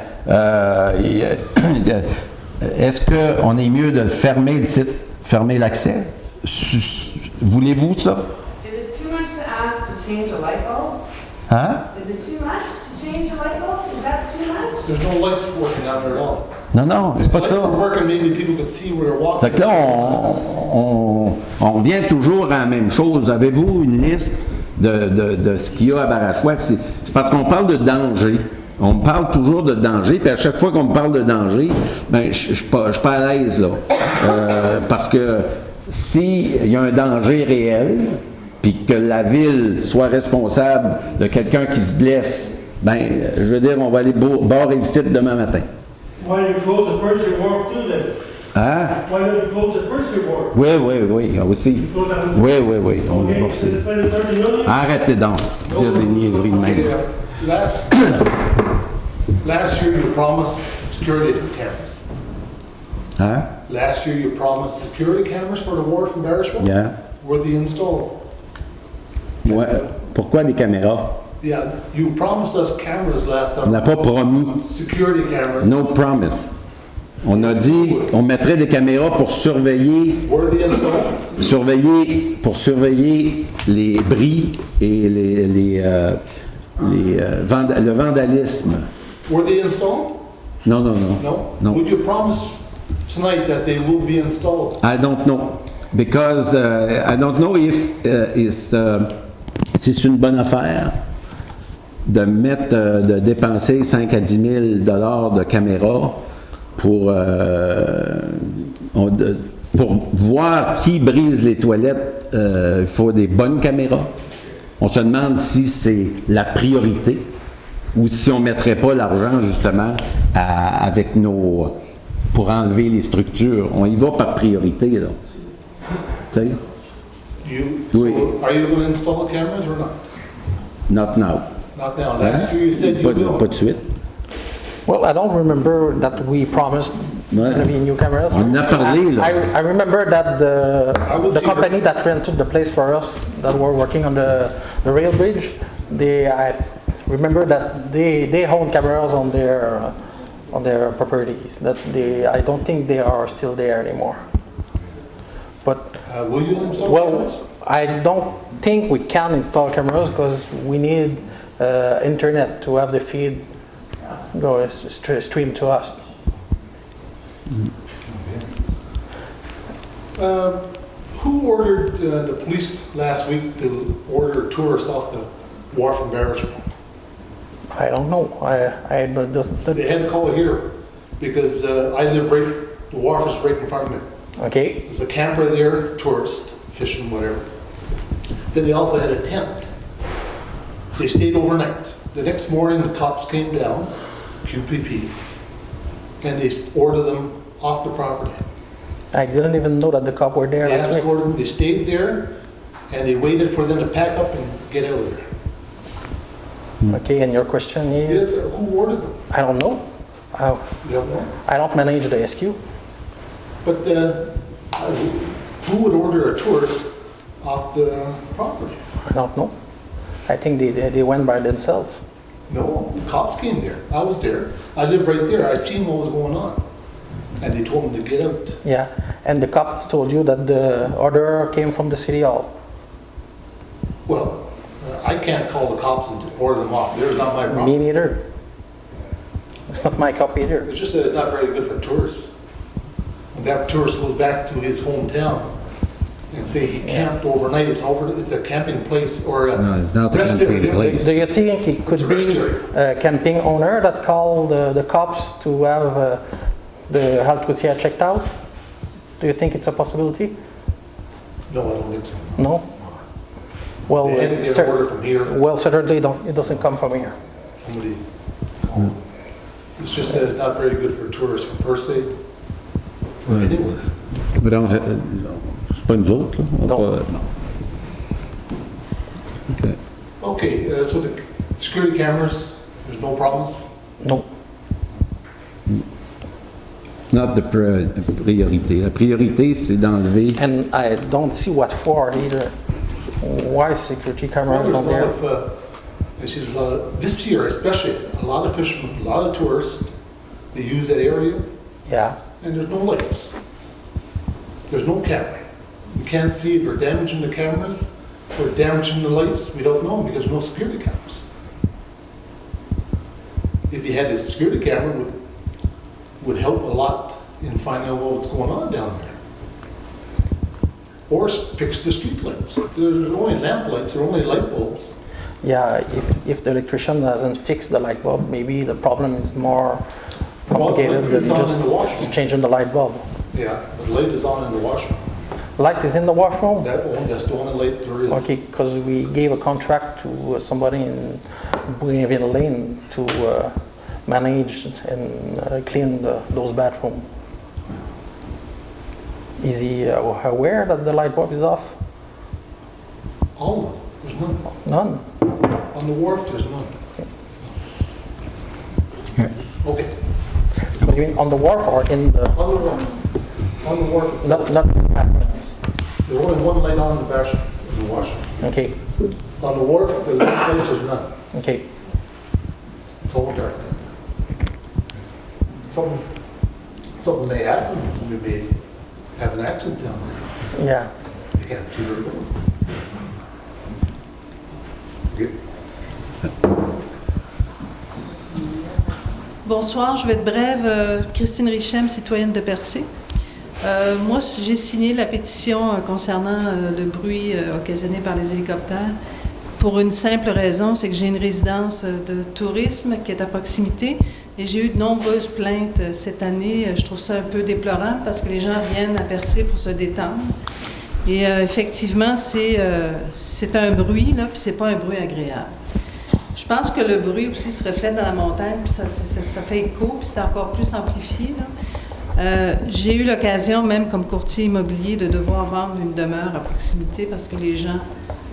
est-ce qu'on est mieux de fermer le site, fermer l'accès? Voulez-vous ça? Is it too much to ask to change a light bulb? Hein? Is it too much to change a light bulb? Is that too much? There's no lights working down there at all. Non, c'est pas If the ça. lights were working, maybe people could see where they're walking. C'est que là, on revient toujours à la même chose. Avez-vous une liste de ce qu'il y a à Barachois? C'est parce qu'on parle de danger. On me parle toujours de danger, puis à chaque fois qu'on me parle de danger, ben, je suis pas à l'aise, là. Parce que s'il y a un danger réel, puis que la ville soit responsable de quelqu'un qui se blesse, ben, je veux dire, on va aller barrer le site demain matin. Why you close the Percy Wharf too then? Hein? Why don't you close the first reward? Oui, aussi. Oui, on va aussi. Arrêtez donc de dire des niaiseries de même. Last year you promised security cameras. Hein? Last year you promised security cameras for the wharf in Barishwell. Yeah. Were they installed? Ouais. Pourquoi des caméras? Yeah, you promised us cameras last On summer. n'a pas promis. Security cameras. No promise. On a dit on mettrait des caméras pour surveiller Were they installed? surveiller les bris et le vandalisme. Were they installed? Non. No? Would you promise tonight that they will be installed? I don't know. Because I don't know if si c'est une bonne affaire de dépenser 5 à 10 000 $ de caméras pour voir qui brise les toilettes. Il faut des bonnes caméras. On se demande si c'est la priorité ou si on ne mettrait pas l'argent justement pour enlever les structures. On y va par priorité, là. Tu sais? Oui. So are you going to install cameras or not? Not now. Not now. Last year you said you will. Pas de suite. Well, I don't remember that we promised Ouais. going to be new cameras. On en a parlé, là. I remember that I was the here. company that rented the place for us, that were working on the rail bridge, I remember that they own cameras on their properties. I don't think they are still there anymore. But Will you install well, cameras? I don't think we can install cameras because we need internet to have the feed go stream to us. Who ordered the police last week to order tourists off the wharf in Barishwell? I don't know. I doesn't. They had to call here because I live the wharf is right in front of me. Okay. There's a camper there, tourist, fishing, whatever. Then they also had a tent. They stayed overnight. The next morning, the cops came down, QPP, and they ordered them off the property. I didn't even know that the cops were there They last week. escorted them, they stayed there, and they waited for them to pack up and get out of there. Okay, and your question is? Yes, who ordered them? I don't know. You don't know? I don't manage the SQ. But who would order a tourist off the property? I don't know. I think they went by themselves. No, the cops came there. I was there. I live right there. I seen what was going on. And they told them to get out. Yeah, and the cops told you that the order came from the city hall. Well, I can't call the cops and order them off. They're not my Me problem. neither. It's not my cop either. It's just that it's not very good for tourists. When that tourist goes back to his hometown and say he camped overnight, it's a camping place or a No, it's not a rest camping area. place. Do you think it could It's a rest be area. a camping owner that called the cops to have the Halt Routière checked out? Do you think it's a possibility? No, I don't think so. No? Well, They had to get an order from here. well, certainly it doesn't come from here. Somebody called. It's just that it's not very good for tourists from per se. Ouais. Anyway, Mais donc, c'est pas nous autres, là. On Non. pas- non. OK. okay, so the security cameras, there's no problems? No. Not the priorité. La priorité, c'est d'enlever. And I don't see what for either. Why security Well, cameras there's a not lot there? of, I see a lot of, this year especially, a lot of fishermen, a lot of tourists, they use that area, Yeah. and there's no lights. There's no camera. We can't see if they're damaging the cameras or damaging the lights. We don't know because there's no security cameras. If you had a security camera, would help a lot in finding out what's going on down there. Or fix the street lights. There's only lamp lights, there are only light bulbs. Yeah, if the electrician doesn't fix the light bulb, maybe the problem is more Well, complicated than it's on in the washroom. just changing the light bulb. Yeah, the light is on in the washroom. Lights is in the washroom? That's the only light there is. Okay, because we gave a contract to somebody in Bougainville Lane to manage and clean those bathrooms. Is he aware that the light bulb is off? All of them, there's none. None. On the wharf, there's none. Okay, What do you mean, on the wharf or in the... on the wharf. On the wharf itself. Not There's only one light on in the bash, in the wash. okay, On the wharf, the lights are none. okay. It's all dark. Something may happen, somebody may have an accident down there. Yeah. You can't see very well. Good. Bonsoir, je vais être brève. Christine Richem, citoyenne de Percé. Moi, j'ai signé la pétition concernant le bruit occasionné par les hélicoptères pour une simple raison, c'est que j'ai une résidence de tourisme qui est à proximité et j'ai eu de nombreuses plaintes cette année. Je trouve ça un peu déplorant parce que les gens viennent à Percé pour se détendre. Et effectivement, c'est un bruit, là, puis c'est pas un bruit agréable. Je pense que le bruit aussi se reflète dans la montagne, puis ça fait écho, puis c'est encore plus amplifié, là. J'ai eu l'occasion, même comme courtier immobilier, de devoir vendre une demeure à proximité parce que les gens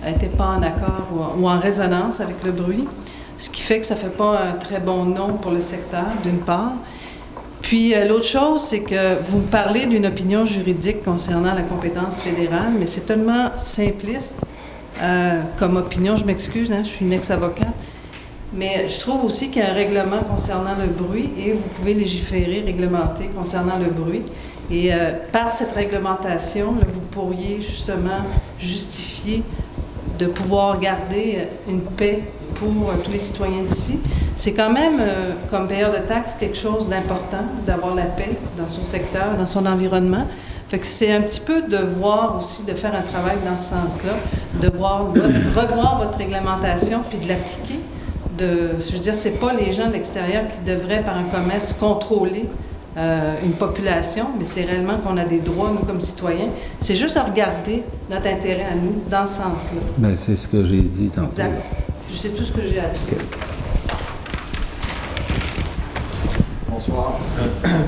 n'étaient pas en accord ou en résonance avec le bruit, ce qui fait que ça ne fait pas un très bon nom pour le secteur, d'une part. Puis l'autre chose, c'est que vous me parlez d'une opinion juridique concernant la compétence fédérale, mais c'est tellement simpliste comme opinion. Je m'excuse, hein, je suis une ex-avocate. Mais je trouve aussi qu'il y a un règlement concernant le bruit et vous pouvez légiférer, réglementer concernant le bruit. Et par cette réglementation, là, vous pourriez justement justifier de pouvoir garder une paix pour tous les citoyens d'ici. C'est quand même, comme payeur de taxes, quelque chose d'important d'avoir la paix dans son secteur, dans son environnement. Fait que c'est un petit peu de voir aussi, de faire un travail dans ce sens-là, de revoir votre réglementation puis de l'appliquer. Je veux dire, c'est pas les gens de l'extérieur qui devraient, par un commerce, contrôler une population, mais c'est réellement qu'on a des droits, nous, comme citoyens. C'est juste de regarder notre intérêt à nous dans ce sens-là. Ben, c'est ce que j'ai dit tantôt. Exact. C'est tout ce que j'ai à dire. Bonsoir.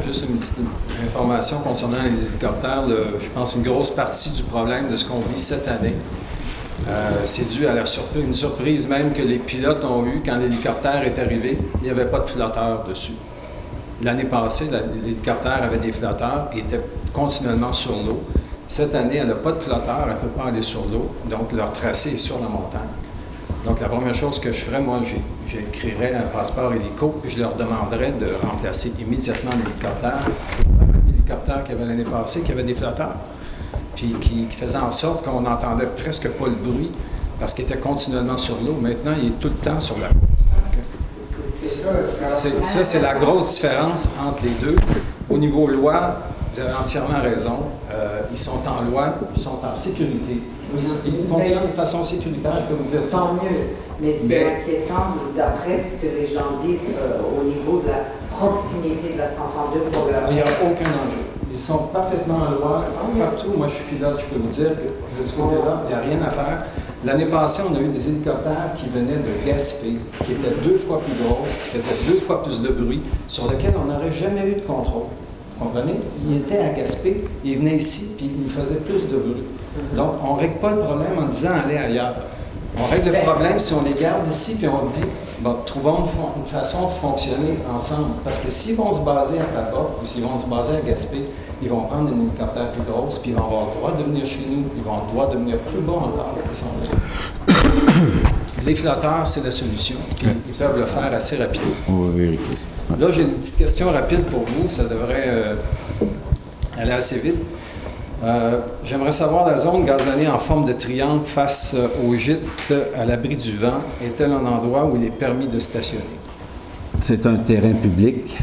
Juste une petite information concernant les hélicoptères. Je pense une grosse partie du problème de ce qu'on vit cette année, c'est dû à une surprise même que les pilotes ont eue quand l'hélicoptère est arrivé. Il n'y avait pas de flotteur dessus. L'année passée, l'hélicoptère avait des flotteurs et était continuellement sur l'eau. Cette année, elle n'a pas de flotteur, elle ne peut pas aller sur l'eau, donc leur tracé est sur la montagne. Donc la première chose que je ferais, moi, j'écrirais un passeport hélico et je leur demanderais de remplacer immédiatement l'hélicoptère. L'hélicoptère qu'il y avait l'année passée, qui avait des flotteurs, puis qui faisait en sorte qu'on n'entendait presque pas le bruit parce qu'il était continuellement sur l'eau. Maintenant, il est tout le temps sur la route. Ça, c'est la grosse différence entre les deux. Au niveau loi, vous avez entièrement raison. Ils sont en loi, ils sont en sécurité. Ils fonctionnent de façon sécuritaire, je peux vous dire ça. Tant mieux, mais c'est inquiétant d'après ce que les gens disent au niveau de la proximité de la 132 pour leur... Il n'y a aucun enjeu. Ils sont parfaitement en loi, partout. Moi, je suis pilote, je peux vous dire que de ce côté-là, il n'y a rien à faire. L'année passée, on a eu des hélicoptères qui venaient de Gaspé, qui étaient 2 fois plus grosses, qui faisaient 2 fois plus de bruit, sur lesquels on n'aurait jamais eu de contrôle. Vous comprenez? Ils étaient à Gaspé, ils venaient ici, puis ils faisaient plus de bruit. Donc, on ne règle pas le problème en disant « allez ailleurs ». On règle le problème si on les garde ici, puis on dit bon, « trouvons une façon de fonctionner ensemble ». Parce que s'ils vont se baser à Papa, ou s'ils vont se baser à Gaspé, ils vont prendre une hélicoptère plus grosse, puis ils vont avoir le droit de venir chez nous, ils vont avoir le droit de venir plus bas encore qu'ils sont là. Les flotteurs, c'est la solution. Ils peuvent le faire assez rapidement. On va vérifier ça. Là, j'ai une petite question rapide pour vous. Ça devrait aller assez vite. J'aimerais savoir, la zone gazonnée en forme de triangle face au gîte à l'abri du vent est-elle un endroit où il est permis de stationner? C'est un terrain public.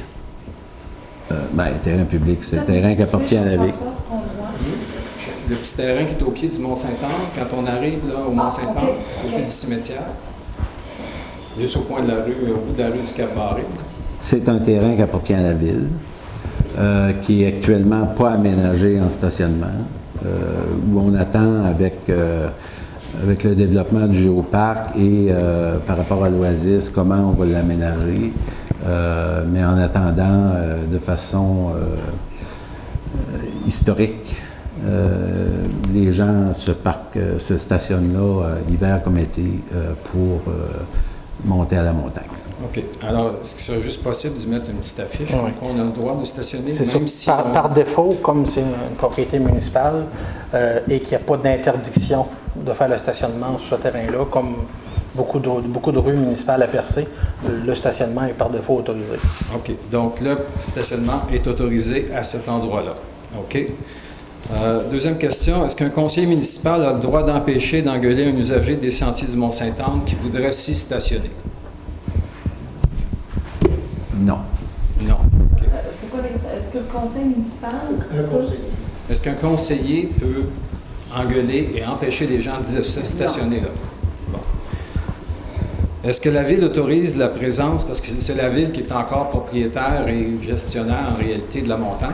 Terrain public, c'est un terrain qui appartient à la ville. Le petit terrain qui est au pied du Mont-Saint-Anne, quand on arrive là, au Mont-Saint-Anne, au pied du cimetière, juste au coin de la rue, au bout de la rue du Cap-Barré. C'est un terrain qui appartient à la ville, qui est actuellement pas aménagé en stationnement, où on attend avec le développement du géoparc et par rapport à l'Oasis, comment on va l'aménager. Mais en attendant, de façon historique, les gens se stationnent là, hiver comme été, pour monter à la montagne. OK. Alors, est-ce qu'il serait juste possible d'y mettre une petite affiche qu'on a le droit de stationner? C'est même ça. si Par défaut, comme c'est une propriété municipale et qu'il n'y a pas d'interdiction de faire le stationnement sur ce terrain-là, comme beaucoup de rues municipales à Percé, le stationnement est par défaut autorisé. OK. Donc, le stationnement est autorisé à cet endroit-là. OK. Deuxième question. Est-ce qu'un conseiller municipal a le droit d'empêcher d'engueuler un usager des sentiers du Mont-Sainte-Anne qui voudrait s'y stationner? Non. Non. OK. Est-ce que le conseil municipal... Est-ce qu'un conseiller peut engueuler et empêcher les gens de se stationner là? Bon. Est-ce que la Ville autorise la présence, parce que c'est la Ville qui est encore propriétaire et gestionnaire en réalité de la montagne,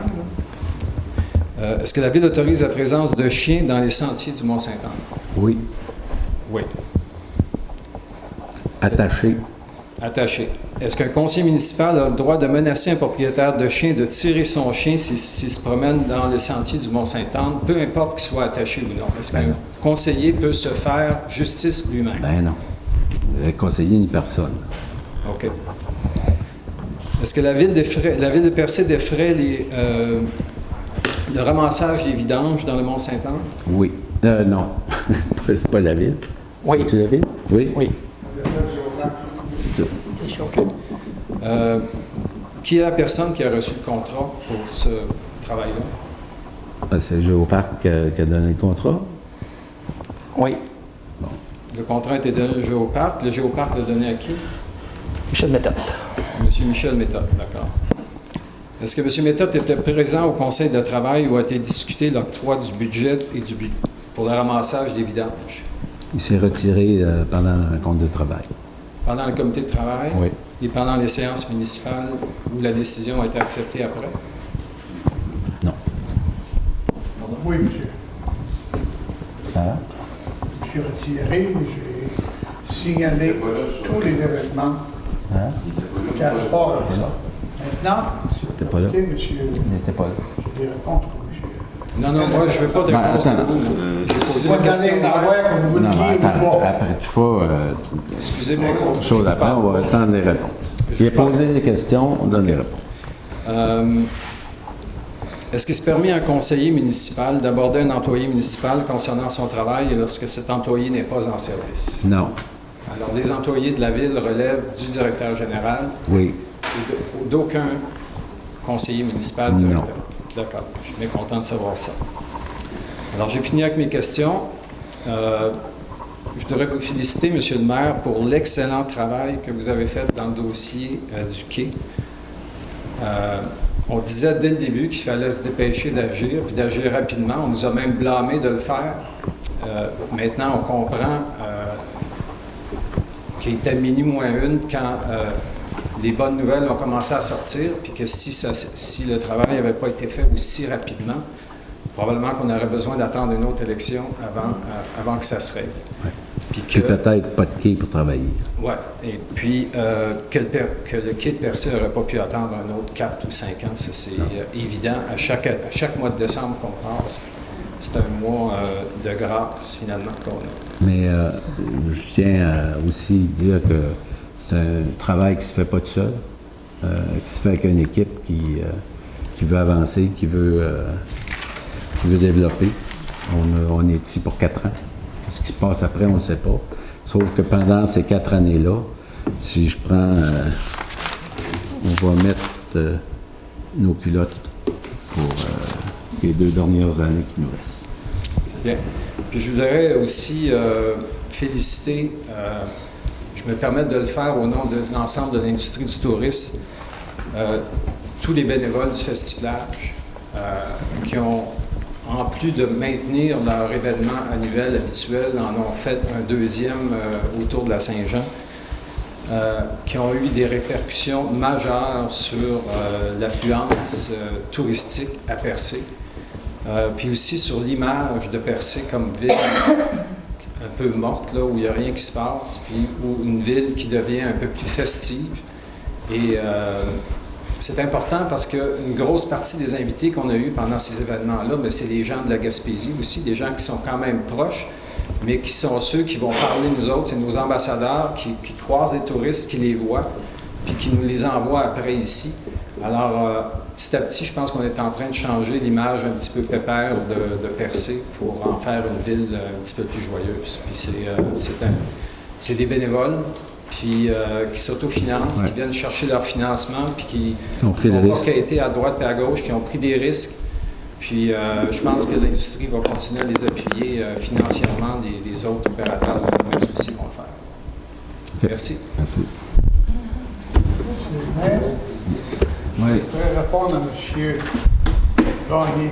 est-ce que la Ville autorise la présence de chiens dans les sentiers du Mont-Sainte-Anne? Oui. Oui. Attaché. Attaché. Est-ce qu'un conseiller municipal a le droit de menacer un propriétaire de chien de tirer son chien s'il se promène dans les sentiers du Mont-Sainte-Anne, peu importe qu'il soit attaché ou non? Est-ce qu'un conseiller peut se faire justice lui-même? Ben non. Le conseiller ni personne. OK. Est-ce que la Ville de Percé défraie le ramassage des vidanges dans le Mont-Sainte-Anne? Oui. Non. C'est pas la Ville. Oui. C'est la Ville? Oui. Oui. C'est tout. Qui est la personne qui a reçu le contrat pour ce travail-là? C'est le Géoparc qui a donné le contrat? Oui. Bon. Le contrat a été donné au Géoparc. Le Géoparc l'a donné à qui? Michel Méthode. M. Michel Méthode, d'accord. Est-ce que M. Méthode était présent au conseil de travail où a été discuté l'octroi du budget et pour le ramassage des vidanges? Il s'est retiré pendant un compte de travail. Pendant le comité de travail? Oui. Et pendant les séances municipales où la décision a été acceptée après? Non. Oui, monsieur. Hein? Je suis retiré, j'ai signalé tous les événements Hein? qui a rapport avec ça. Maintenant, si vous T'es pas là? permettez, monsieur, Il n'était pas là. j'ai des réponses pour monsieur. Non, moi, je ne veux pas de Ben, réponse de attends. vous. J'ai posé Moi, la j'en ai question. une affaire que vous Non, vouliez mais ou attends, pas. après tout fois, Excusez-moi. chose après, on va attendre les réponses. J'ai posé des questions, on donne les réponses. Est-ce qu'il se permet à un conseiller municipal d'aborder un employé municipal concernant son travail lorsque cet employé n'est pas en service? Non. Alors, les employés de la Ville relèvent du directeur général Oui. et d'aucun conseiller municipal directeur. D'accord. Je suis bien content de savoir ça. Alors, j'ai fini avec mes questions. Je devrais vous féliciter, M. le maire, pour l'excellent travail que vous avez fait dans le dossier du quai. On disait dès le début qu'il fallait se dépêcher d'agir, puis d'agir rapidement. On nous a même blâmé de le faire. Maintenant, on comprend qu'il était minuit moins une quand les bonnes nouvelles ont commencé à sortir, puis que si le travail n'avait pas été fait aussi rapidement, probablement qu'on aurait besoin d'attendre une autre élection avant que ça se règle. Ouais. Puis peut-être pas de quai pour travailler. Oui. Et puis que le quai de Percé n'aurait pas pu attendre un autre 4 ou 5 ans, ça c'est évident. À chaque mois de décembre qu'on passe, c'est un mois de grâce finalement qu'on a. Mais je tiens à aussi dire que c'est un travail qui ne se fait pas tout seul, qui se fait avec une équipe qui veut avancer, qui veut développer. On est ici pour 4 ans. Ce qui se passe après, on ne sait pas. Sauf que pendant ces 4 années-là, si je prends... on va mettre nos culottes pour les 2 dernières années qui nous restent. C'est bien. Puis je voudrais aussi féliciter, je me permets de le faire au nom de l'ensemble de l'industrie du tourisme, tous les bénévoles du Festivallage qui ont, en plus de maintenir leur événement annuel habituel, en ont fait un deuxième autour de la Saint-Jean, qui ont eu des répercussions majeures sur l'affluence touristique à Percé, puis aussi sur l'image de Percé comme ville un peu morte, là, où il n'y a rien qui se passe, puis où une ville qui devient un peu plus festive. Et c'est important parce qu'une grosse partie des invités qu'on a eus pendant ces événements-là, mais c'est des gens de la Gaspésie aussi, des gens qui sont quand même proches, mais qui sont ceux qui vont parler nous autres, c'est nos ambassadeurs qui croisent les touristes, qui les voient, puis qui nous les envoient après ici. Alors, petit à petit, je pense qu'on est en train de changer l'image un petit peu pépère de Percé pour en faire une ville un petit peu plus joyeuse. Puis c'est des bénévoles puis, qui s'autofinancent, qui viennent chercher leur financement, puis qui ont pas été à droite et à gauche, qui ont pris des risques. Puis je pense que l'industrie va continuer à les appuyer financièrement, les autres opérateurs de commerce aussi vont le faire. Okay. Merci. Merci. Oui. Je voudrais répondre à M. Gagné.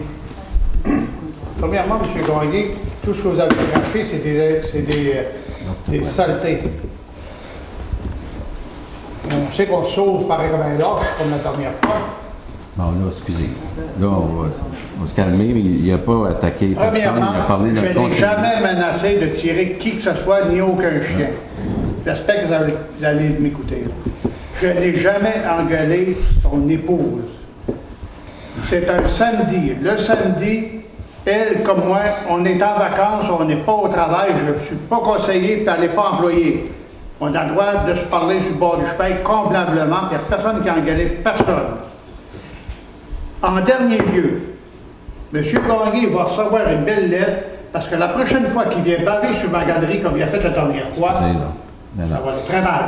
Premièrement, M. Gagné, tout ce que vous avez craché, c'est des saletés. On sait qu'on se sauve pareil comme un lâche, comme la dernière fois. Bon, là, excusez. Là, on va se calmer, mais il n'a pas attaqué personne, il a parlé de je n'ai jamais menacé de tirer qui que ce soit, ni aucun chien. J'espère que vous allez m'écouter. Je n'ai jamais engueulé son épouse. C'est un samedi. Le samedi, elle comme moi, on est en vacances, on n'est pas au travail, je ne suis pas conseillé, puis elle n'est pas employée. On a le droit de se parler sur le bord du chemin convenablement, puis il n'y a personne qui a engueulé personne. En dernier lieu, M. Gagné va recevoir une belle lettre, parce que la prochaine fois qu'il vient baver sur ma galerie, comme il a fait la dernière fois, ça va être très mal.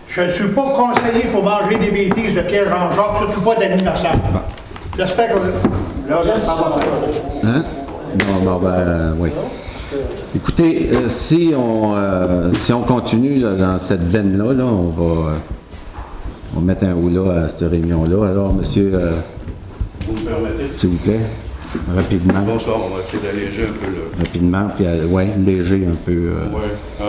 Je ne suis pas conseillé pour manger des bêtises de Pierre-Jean-Jacques, surtout pas d'anniversaire. J'espère que... Là, ça va faire. Hein? Bon, oui. Écoutez, si on continue là, dans cette veine-là, là, on va mettre un haut-là à cette réunion-là. Alors, monsieur... vous me permettez? S'il vous plaît, rapidement. Bonsoir, on va essayer d'alléger un peu le... Rapidement, puis oui, léger un peu. Oui.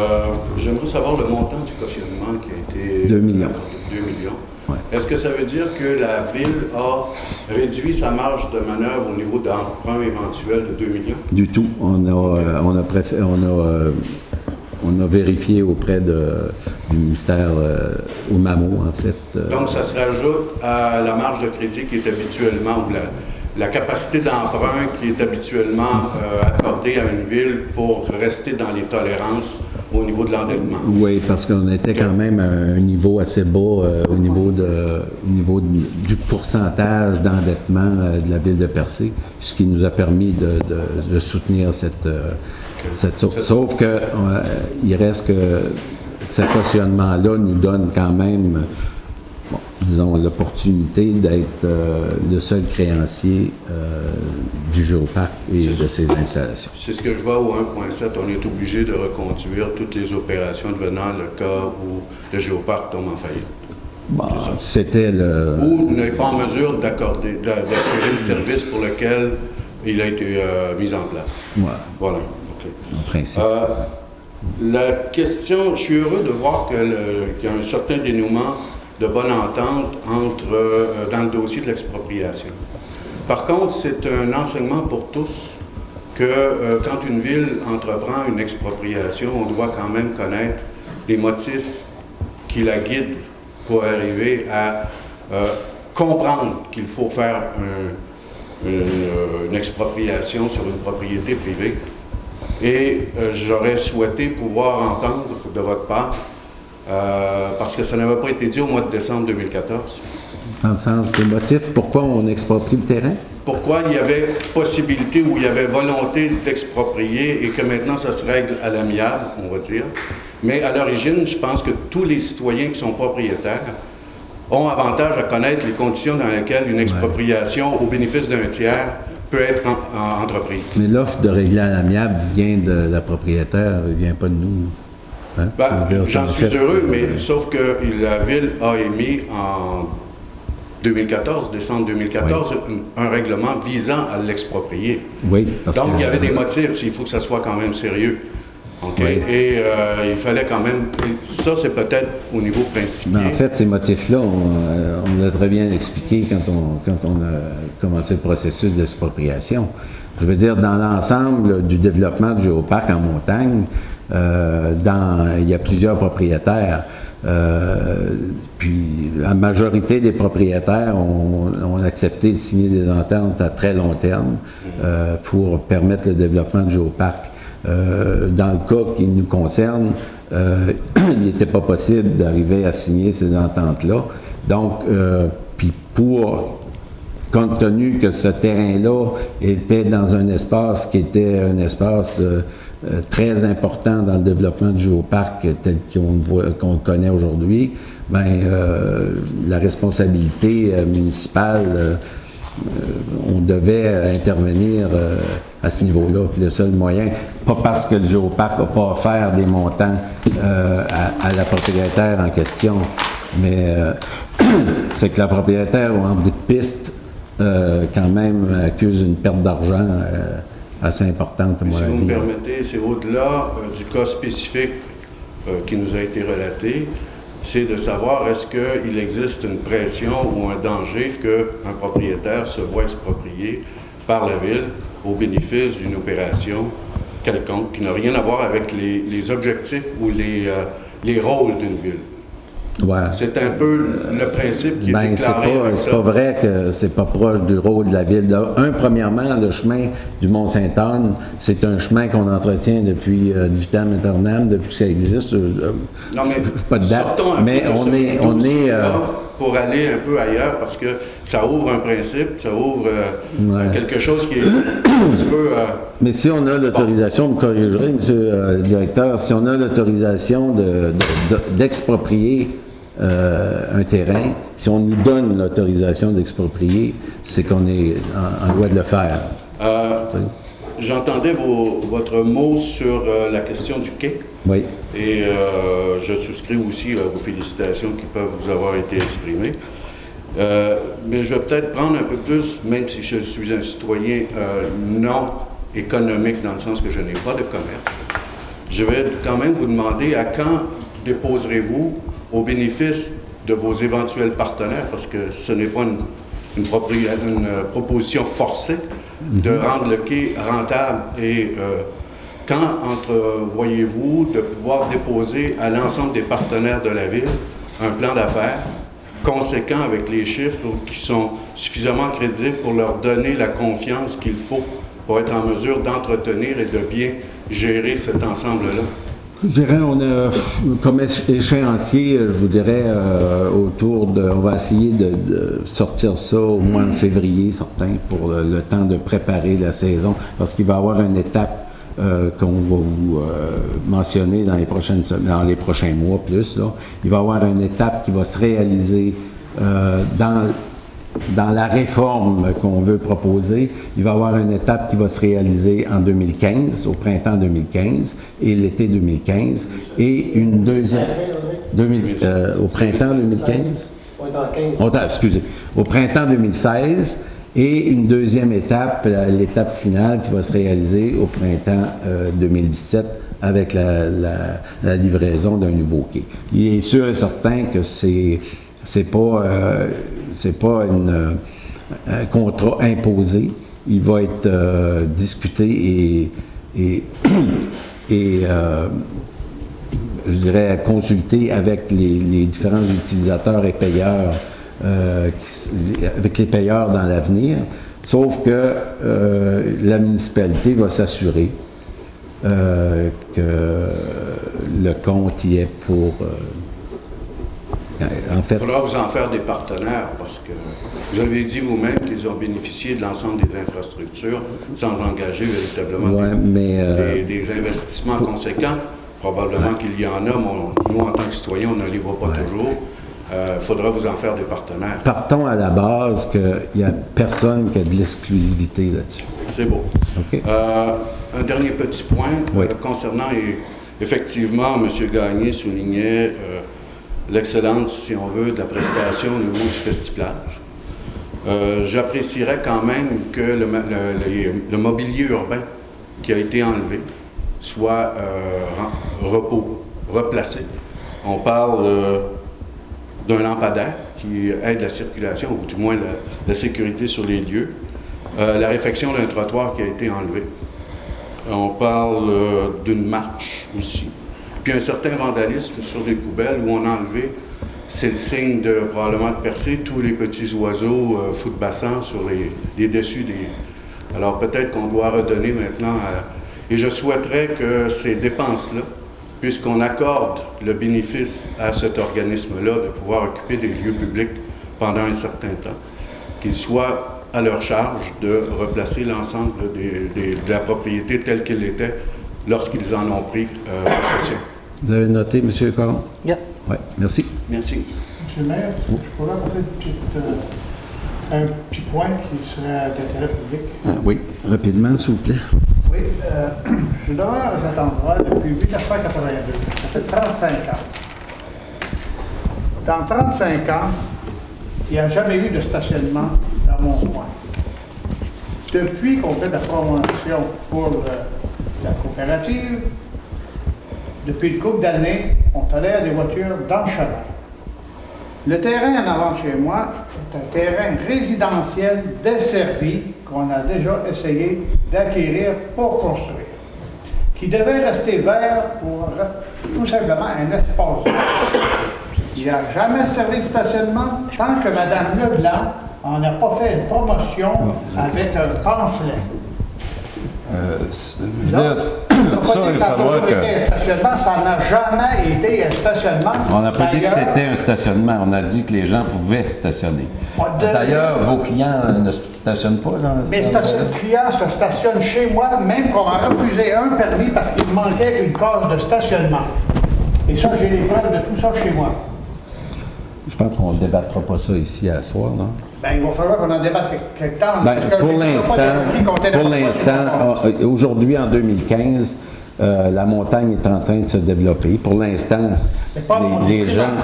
J'aimerais savoir le montant du cautionnement qui a été... 2 millions. 2 millions. Ouais. Est-ce que ça veut dire que la Ville a réduit sa marge de manœuvre au niveau d'emprunt éventuel de 2 millions? Du tout. On a vérifié auprès du ministère au MAMO, en fait. Donc, ça se rajoute à la marge de crédit qui est habituellement, ou la capacité d'emprunt qui est habituellement accordée à une ville pour rester dans les tolérances au niveau de l'endettement. Oui, parce qu'on était quand même à un niveau assez bas au niveau du pourcentage d'endettement de la ville de Percé, ce qui nous a permis de soutenir cette sauf que il reste que ce cautionnement-là nous donne quand même, disons, l'opportunité d'être le seul créancier du géoparc et de ses installations. C'est ce que je vois au 1.7. On est obligé de reconduire toutes les opérations devenant le cas où le géoparc tombe en faillite. Bon, c'était le... Ou n'est pas en mesure d'assurer le service pour lequel il a été mis en place. Ouais. Voilà. OK. En principe. La question, je suis heureux de voir qu'il y a un certain dénouement de bonne entente dans le dossier de l'expropriation. Par contre, c'est un enseignement pour tous que quand une ville entreprend une expropriation, on doit quand même connaître les motifs qui la guident pour arriver à comprendre qu'il faut faire une expropriation sur une propriété privée. Et j'aurais souhaité pouvoir entendre de votre part, parce que ça n'avait pas été dit au mois de décembre 2014. Dans le sens des motifs, pourquoi on exproprie le terrain? Pourquoi il y avait possibilité ou il y avait volonté d'exproprier et que maintenant ça se règle à l'amiable, on va dire. Mais à l'origine, je pense que tous les citoyens qui sont propriétaires ont avantage à connaître les conditions dans lesquelles une expropriation au bénéfice d'un tiers peut être entreprise. Mais l'offre de régler à l'amiable vient de la propriétaire, elle ne vient pas de nous. Hein? J'en suis heureux, mais sauf que la Ville a émis en 2014, décembre 2014, un règlement visant à l'exproprier. Oui. Donc, il y avait des motifs, il faut que ça soit quand même sérieux. OK? Oui. Et il fallait quand même... Ça, c'est peut-être au niveau principal. En fait, ces motifs-là, on l'a très bien expliqué quand on a commencé le processus d'expropriation. Je veux dire, dans l'ensemble du développement du géoparc en montagne, il y a plusieurs propriétaires. Puis la majorité des propriétaires ont accepté de signer des ententes à très long terme pour permettre le développement du géoparc. Dans le cas qui nous concerne, il n'était pas possible d'arriver à signer ces ententes-là. Donc, puis compte tenu que ce terrain-là était dans un espace qui était un espace très important dans le développement du géoparc tel qu'on le connaît aujourd'hui, la responsabilité municipale, on devait intervenir à ce niveau-là. Puis le seul moyen, pas parce que le géoparc n'a pas offert des montants à la propriétaire en question, mais c'est que la propriétaire, en bout de piste, quand même accuse une perte d'argent assez importante, à mon avis. Si vous me permettez, c'est au-delà du cas spécifique qui nous a été relaté, c'est de savoir est-ce qu'il existe une pression ou un danger qu'un propriétaire se voit exproprier par la Ville au bénéfice d'une opération quelconque qui n'a rien à voir avec les objectifs ou les rôles d'une Ville. Ouais. C'est un peu le principe qui est déclaré. C'est pas vrai que c'est pas proche du rôle de la Ville. Premièrement, le chemin du Mont-Sainte-Anne, c'est un chemin qu'on entretient depuis du vitam aeternam, depuis que ça existe. Non, mais pas de date, mais on est pour aller un peu ailleurs parce que ça ouvre un principe, ça ouvre quelque chose qui est un petit peu... Mais si on a l'autorisation, vous me corrigerez, monsieur le directeur, si on a l'autorisation d'exproprier un terrain, si on nous donne l'autorisation d'exproprier, c'est qu'on est en loi de le faire. J'entendais votre mot sur la question du quai. Oui. Et je souscris aussi aux félicitations qui peuvent vous avoir été exprimées. Mais je vais peut-être prendre un peu plus, même si je suis un citoyen non économique dans le sens que je n'ai pas de commerce, je vais quand même vous demander à quand déposerez-vous au bénéfice de vos éventuels partenaires, parce que ce n'est pas une proposition forcée de rendre le quai rentable. Et quand entrevoyez-vous de pouvoir déposer à l'ensemble des partenaires de la Ville un plan d'affaires conséquent avec les chiffres qui sont suffisamment crédibles pour leur donner la confiance qu'il faut pour être en mesure d'entretenir et de bien gérer cet ensemble-là? Je dirais, on a comme échéancier, je vous dirais, on va essayer de sortir ça au mois de février, certain, pour le temps de préparer la saison, parce qu'il va y avoir une étape qu'on va vous mentionner dans les prochains mois plus. Là. Il va y avoir une étape qui va se réaliser dans la réforme qu'on veut proposer. Il va y avoir une étape qui va se réaliser en 2015, au printemps 2015 et l'été 2015, et une deuxième... au printemps 2015? Excusez. Au printemps 2016, et une deuxième étape, l'étape finale qui va se réaliser au printemps 2017 avec la livraison d'un nouveau quai. Il est sûr et certain que c'est pas un contrat imposé. Il va être discuté et je dirais consulté avec les différents utilisateurs et payeurs, avec les payeurs dans l'avenir, sauf que la municipalité va s'assurer que le compte y est pour... en fait, il faudra vous en faire des partenaires parce que vous avez dit vous-même qu'ils ont bénéficié de l'ensemble des infrastructures sans engager véritablement des investissements conséquents. Probablement qu'il y en a, mais nous, en tant que citoyens, on ne les voit pas toujours. Il faudra vous en faire des partenaires. Partons à la base qu'il n'y a personne qui a de l'exclusivité là-dessus. C'est beau. Okay. Un dernier petit point concernant, effectivement, M. Gagné soulignait l'excellence, si on veut, de la prestation au niveau du Festiplage. J'apprécierais quand même que le mobilier urbain qui a été enlevé soit replacé. On parle d'un lampadaire qui aide la circulation, ou du moins la sécurité sur les lieux. La réfection d'un trottoir qui a été enlevé. On parle d'une marche aussi. puis un certain vandalisme sur les poubelles où on a enlevé, c'est le signe de probablement de percer tous les petits oiseaux footbassants sur les dessus des... Alors peut-être qu'on doit redonner maintenant, et je souhaiterais que ces dépenses-là, puisqu'on accorde le bénéfice à cet organisme-là de pouvoir occuper des lieux publics pendant un certain temps, qu'ils soient à leur charge de replacer l'ensemble de la propriété telle qu'elle était lorsqu'ils en ont pris possession. Vous avez noté, M. Caron? Yes. Oui, merci. Merci. Monsieur le maire, je pourrais apporter un petit point qui serait d'intérêt public. Oui, rapidement, s'il vous plaît. Oui, je demeure à cet endroit depuis 1982. Ça fait 35 ans. Dans 35 ans, il n'y a jamais eu de stationnement dans mon coin. Depuis qu'on fait la promotion pour la coopérative, depuis une couple d'années, on tolère des voitures dans le chemin. Le terrain en avant de chez moi est un terrain résidentiel desservi qu'on a déjà essayé d'acquérir pour construire, qui devait rester vert pour tout simplement un espace. Il n'y a jamais servi de stationnement tant que Mme Leblanc on n'a pas fait une promotion avec un pamphlet. Ça, il va falloir que... Ça n'a jamais été un stationnement. On n'a pas dit que c'était un stationnement, on a dit que les gens pouvaient stationner. D'ailleurs, vos clients ne stationnent pas dans mes clients se stationnent chez moi, même qu'on m'a refusé un permis parce qu'il manquait une case de stationnement. Et ça, j'ai les preuves de tout ça chez moi. Je pense qu'on ne débattra pas ça ici à soir, non? Bien, il va falloir qu'on en débatte quelque temps. Pour l'instant, aujourd'hui, en 2015, la montagne est en train de se développer. Pour l'instant, les gens...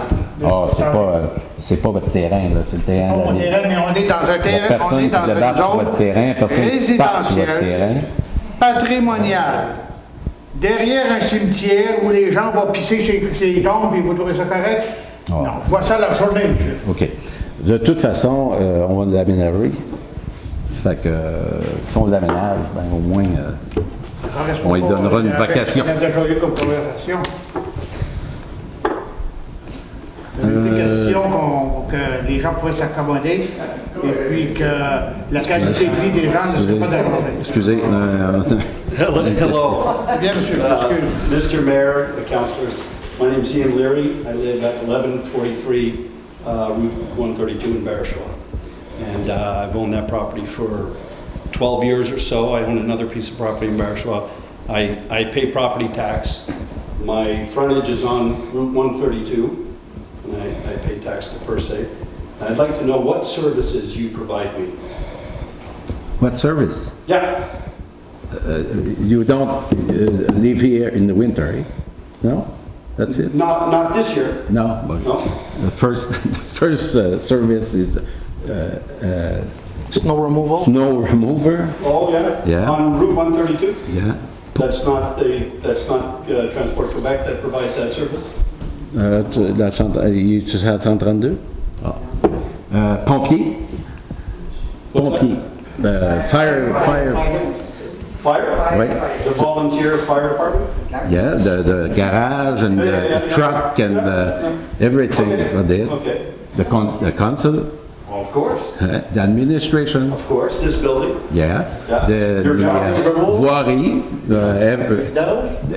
c'est pas votre terrain, là, c'est le terrain. Mon terrain, mais on est dans un terrain. Personne qui débarque sur votre terrain, personne qui part sur votre terrain. Patrimonial. Derrière un cimetière où les gens vont pisser chez les tombes et vous trouvez ça correct? Non, je vois ça la journée, monsieur. OK. De toute façon, on va l'aménager. Ça fait que si on l'aménage, ben, au moins, on lui donnera une vacation. Il y a déjà eu comme conversation. Des questions que les gens pouvaient s'accommoder et puis que la qualité de vie des gens ne serait pas dérangée. Excusez. Hello. Bien, monsieur. Mr. Mayor, the councilors, my name is Ian Leary. I live at 1143 Route 132 in Barishaw. And I've owned that property for 12 years or so. I own another piece of property in Barishaw. I pay property tax. My frontage is on Route 132. And I pay tax to per se. And I'd like to know what services you provide me. What service? Yeah. You don't live here in the winter, eh? No? That's it? Not this year. No, but no. The first service is snow removal. Snow remover. Oh yeah. Yeah. On Route 132. Yeah. That's not Transport Quebec that provides that service. Tu sais à 132? Ah. Pompier. Pompier. Fire. Oui. The volunteer fire department? Yeah, the garage and the truck and everything for this. Okay. The council. Of course. The administration. Of course, this building. Yeah. Yeah. Your job is removal? Voirie.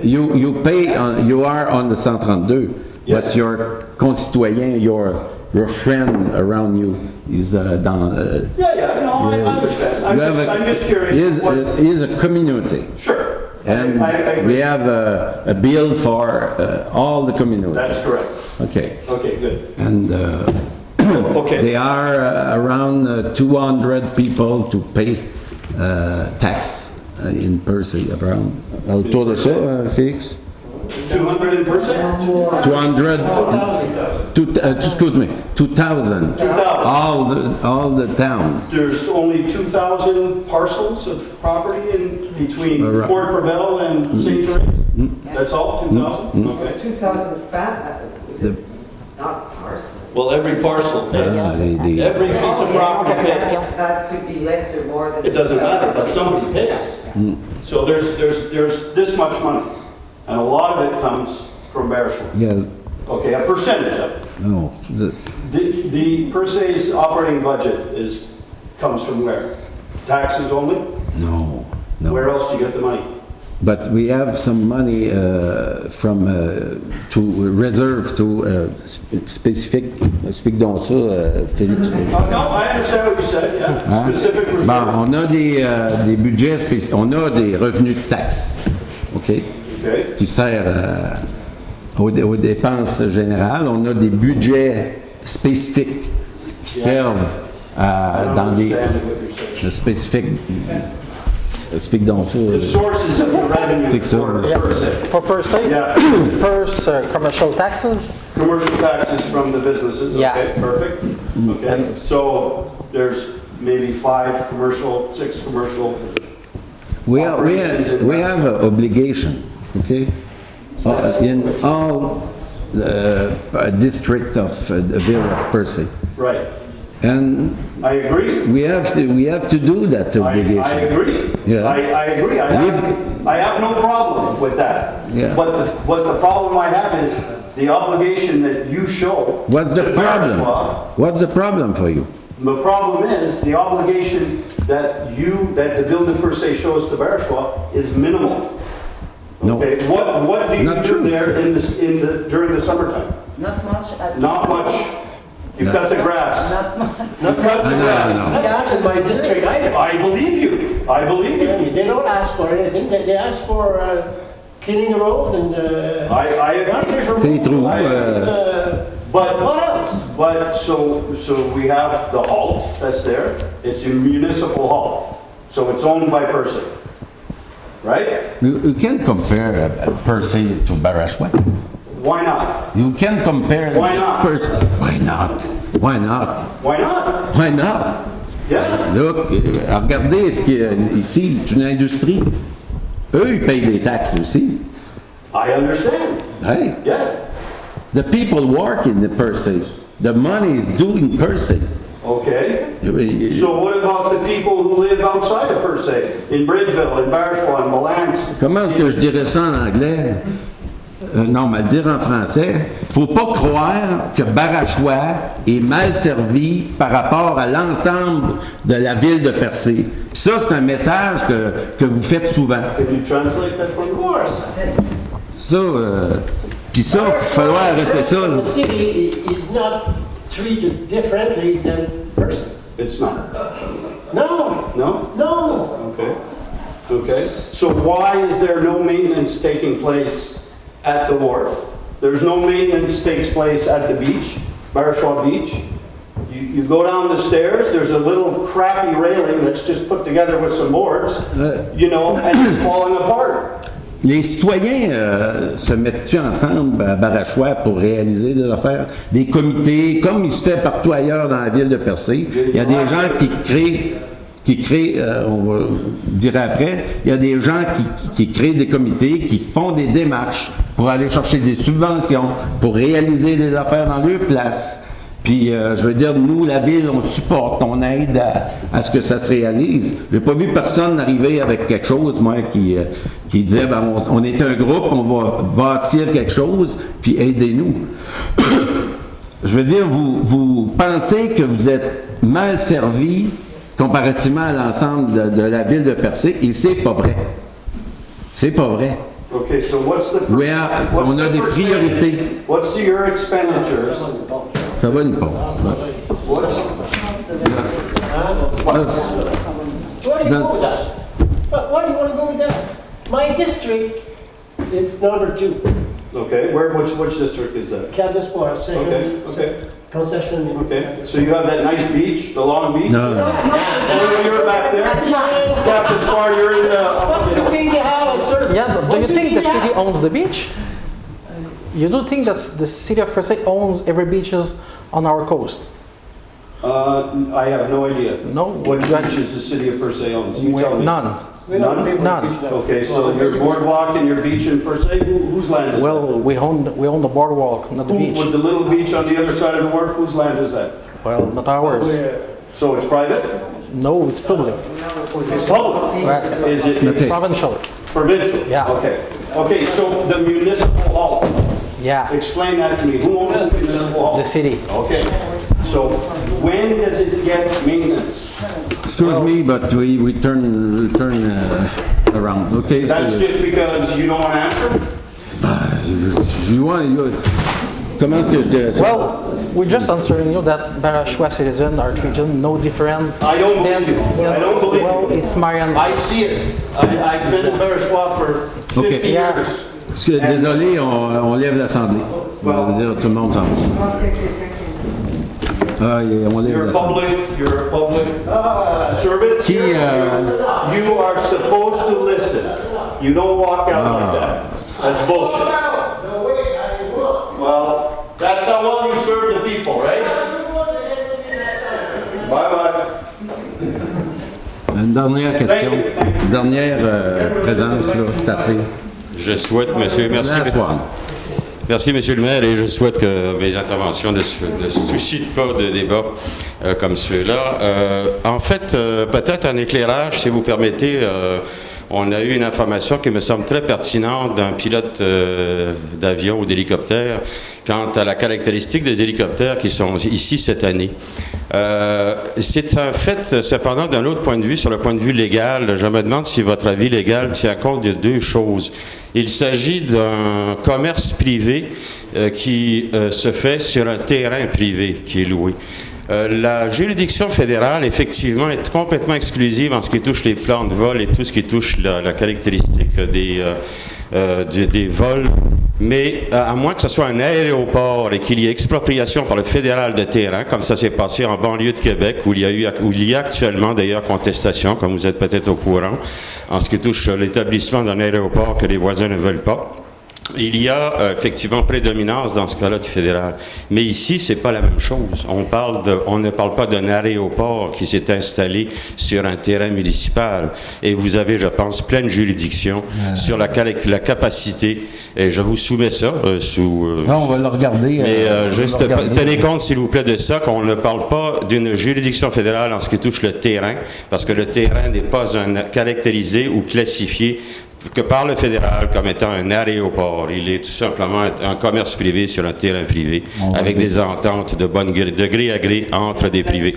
You pay on, you are on the 132, yes. But your concitoyen, your friend around you is dans... No, I understand. I'm just curious. Is a community. Sure. And I we have a bill for all the community. That's correct. Okay. Okay, good. And okay. They are around 200 people to pay tax in Percy, around. Autour de ça, Félix? 200 in person? 200. Excuse me. 2,000. 2,000. All the town. There's only 2,000 parcels of property in between Fort Prevel and St. Therese? That's all? 2,000? Okay. 2,000 is it not parcel? Well, every parcel pays. Every piece of property pays. That could be less or more than... It doesn't matter, but somebody pays. So there's this much money. And a lot of it comes from Beresford? Yeah, Okay, a percentage of it. no, The per se's operating budget comes from where? Taxes only? no, Where no. else do you get the money? But we have some money from, to reserve to specific, explique donc ça, Philippe. No, I understand what you said, yeah. Hein? Specific reserve. Bon, on a des budgets spécifiques, on a des revenus de taxes, OK, Okay. qui servent aux dépenses générales. On a des budgets spécifiques qui servent dans des Understand what you're saying. spécifiques. Explique donc ça. The sources of the revenue Think so. for per se. For per se, Yeah. first commercial taxes, Commercial taxes from the businesses, Yeah. okay, perfect. Okay, so there's maybe 5 commercial, 6 commercial. We have an obligation, okay? In all the district of the village of Percy. Right, And I agree. we have to do that obligation. I agree. Yeah. I agree. I have no problem with that. Yeah. But the problem I have is the obligation that you show. What's the to problem? Beresford. What's the problem for you? The problem is the obligation that the Ville per se shows to Beresford is minimal. No. Okay, what do you Not do true. there during the summertime? Not much. Not much. You cut the grass. Not much. You cut the grass. That's in my district either. I believe you. I believe you. They don't ask for anything, they ask for cleaning the road and... I agree. Fait les trous, But What else? But so we have the halt that's there. It's a municipal halt, so it's owned by Percy, right? You can compare Percy to Barashwa. Why not? You can compare Why not? Percy. Why not? Why not? Why not? Why not? Yeah. Look, regardez ce qu'il y a ici, c'est une industrie. Eux, ils payent des taxes aussi. I understand. Hey, Yeah. the people work in the Percy. The money is due in Percy. Okay. You- So what about the people who live outside of Percy, in Bridgeville, in Barishwa, in Malance? Comment est-ce que je dirais ça en anglais? Non, mais le dire en français. Faut pas croire que Barashwa est mal servi par rapport à l'ensemble de la ville de Percé. Puis ça, c'est un message que vous faites souvent. Can you translate that for me? Of course. Ça, puis ça, il va falloir arrêter ça. là. The city is not treated differently than person. It's not. No, No? no. Okay. Okay. So why is there no maintenance taking place at the wharf? There's no maintenance takes place at the beach, Barishwa Beach. You go down the stairs, there's a little crappy railing that's just put together with some boards, and it's falling apart. Les citoyens se mettent-tu ensemble à Barashwa pour réaliser des affaires? Des comités, comme il se fait partout ailleurs dans la ville de Percé. Il y a des gens qui créent, on va dire après, il y a des gens qui créent des comités, qui font des démarches pour aller chercher des subventions, pour réaliser des affaires dans leur place. Puis, je veux dire, nous, la ville, on supporte, on aide à ce que ça se réalise. J'ai pas vu personne arriver avec quelque chose, moi, qui disait, ben, on est un groupe, on va bâtir quelque chose, puis aidez-nous. Je veux dire, vous pensez que vous êtes mal servi comparativement à l'ensemble de la ville de Percé, et c'est pas vrai. C'est pas vrai. Okay, so what's the On a des priorités. What's your expenditures? Ça va, Nicole? What's Where do you go with that? Why do you want to go with that? My district, it's number 2. okay? Which district is that? Cap d'Espoir, second. Okay. Concession. Okay. So you have that nice beach, the long beach. No. Oh, you're back there. Cap d'Espoir, you're in What do you think they have a certain... yeah, but do you think the city owns the beach? You do think that the city of Percé owns every beaches on our coast? I have no idea. No. What beaches the city of Percé owns? You tell me. None. We don't pay for None. the beach now. Okay, so your boardwalk and your beach in Percé, whose land is that? Well, we own the boardwalk, not the beach. With the little beach on the other side of the wharf, whose land is that? Well, not ours. So it's private? No, it's public. It's public? Right. Is it It's provincial. provincial? Yeah. Okay. Okay, so the municipal halt, Yeah. Explain that to me. Who owns the municipal hall? The city. Okay. So when does it get maintenance? Excuse me, but we turn around. Okay. That's just because you don't want to answer? Comment est-ce que je dirais ça? Well, we're just answering you that Barashua citizens are treated no different. I don't believe you. I don't believe well, you. it's Marianne's. I see it. I've been in Barashua for 50 years. Désolé, on lève l'Assemblée. On va dire tout le monde s'en va. On lève l'Assemblée. You're a public servant. You are supposed to listen. You don't walk out like that. That's bullshit. Well, that's how well you serve the people, right? Bye-bye. Une dernière question. Une dernière présence, là, c'est assez. Je souhaite, monsieur, merci. Merci, monsieur le maire, et je souhaite que mes interventions ne suscitent pas de débats comme ceux-là. En fait, peut-être un éclairage, si vous permettez. On a eu une information qui me semble très pertinente d'un pilote d'avion ou d'hélicoptère quant à la caractéristique des hélicoptères qui sont ici cette année. C'est un fait, cependant, d'un autre point de vue, sur le point de vue légal, je me demande si votre avis légal tient compte de deux choses. Il s'agit d'un commerce privé qui se fait sur un terrain privé qui est loué. La juridiction fédérale, effectivement, est complètement exclusive en ce qui touche les plans de vol et tout ce qui touche la caractéristique des vols. Mais à moins que ce soit un aéroport et qu'il y ait expropriation par le fédéral de terrain, comme ça s'est passé en banlieue de Québec, où il y a actuellement d'ailleurs contestation, comme vous êtes peut-être au courant, en ce qui touche l'établissement d'un aéroport que les voisins ne veulent pas. Il y a effectivement prédominance dans ce cas-là du fédéral. Mais ici, c'est pas la même chose. On ne parle pas d'un aéroport qui s'est installé sur un terrain municipal. Et vous avez, je pense, pleine juridiction sur la capacité. Et je vous soumets ça Non, on va le regarder. Mais juste, tenez compte, s'il vous plaît, de ça, qu'on ne parle pas d'une juridiction fédérale en ce qui touche le terrain, parce que le terrain n'est pas caractérisé ou classifié que par le fédéral comme étant un aéroport. Il est tout simplement un commerce privé sur un terrain privé, avec des ententes de gré à gré entre des privés.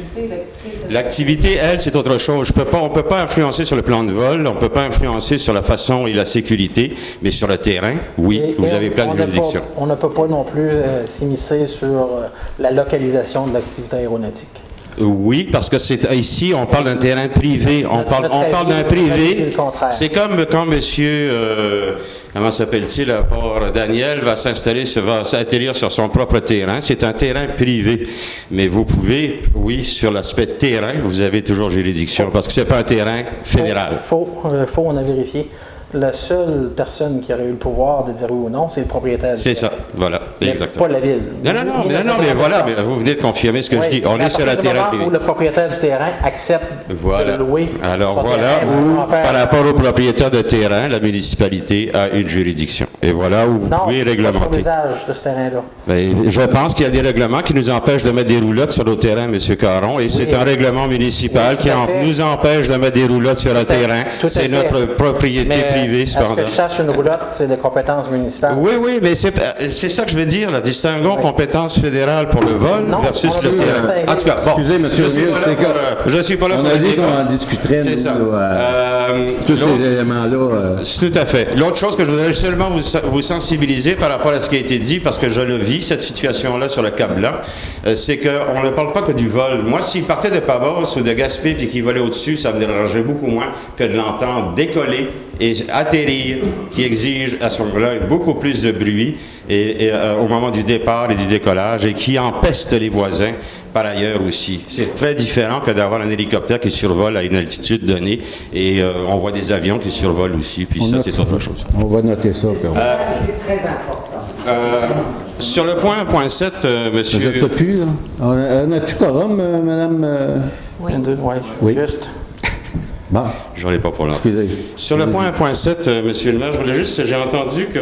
L'activité, elle, c'est autre chose. On ne peut pas influencer sur le plan de vol, on ne peut pas influencer sur la façon et la sécurité, mais sur le terrain, oui, vous avez plein de juridictions. On ne peut pas non plus s'immiscer sur la localisation de l'activité aéronautique. Oui, parce que ici, on parle d'un terrain privé. On parle d'un privé. C'est comme quand monsieur, comment s'appelle-t-il, Daniel va atterrir sur son propre terrain. C'est un terrain privé. Mais vous pouvez, oui, sur l'aspect terrain, vous avez toujours juridiction, parce que c'est pas un terrain fédéral. On a vérifié. La seule personne qui aurait eu le pouvoir de dire oui ou non, c'est le propriétaire. C'est ça, voilà, exactement. Pas la ville. Non, mais voilà, mais vous venez de confirmer ce que je dis. On est sur un terrain privé. Où le propriétaire du terrain accepte de louer. Alors voilà où, par rapport au propriétaire de terrain, la municipalité a une juridiction. Et voilà où vous pouvez réglementer. Pas sur l'usage de ce terrain-là. Je pense qu'il y a des règlements qui nous empêchent de mettre des roulottes sur nos terrains, M. Caron, et c'est un règlement municipal qui nous empêche de mettre des roulottes sur un terrain. C'est notre propriété privée. Est-ce que je sache une roulotte, c'est des compétences municipales? Oui, mais c'est ça que je veux dire, la distinguons compétences fédérales pour le vol versus le terrain. En tout cas, bon, excusez, monsieur je ne suis pas là pour on a dit qu'on en discuterait, c'est ça. Tous ces éléments-là. Tout à fait. L'autre chose que je voudrais seulement vous sensibiliser par rapport à ce qui a été dit, parce que je le vis, cette situation-là sur le Cap-Blanc, c'est qu'on ne parle pas que du vol. Moi, s'il partait de Pabos ou de Gaspé et qu'il volait au-dessus, ça me dérangerait beaucoup moins que de l'entendre décoller et atterrir, qui exige à ce moment-là beaucoup plus de bruit au moment du départ et du décollage, et qui empeste les voisins par ailleurs aussi. C'est très différent que d'avoir un hélicoptère qui survole à une altitude donnée, et on voit des avions qui survolent aussi, puis ça, c'est autre chose. On va noter ça. C'est très important. Sur le point 1.7, monsieur... Je ne sais plus, là. On a-tu quorum, madame? Oui. Juste. Bon. J'en ai pas pour l'instant. Sur le point 1.7, monsieur le maire, je voulais juste, j'ai entendu que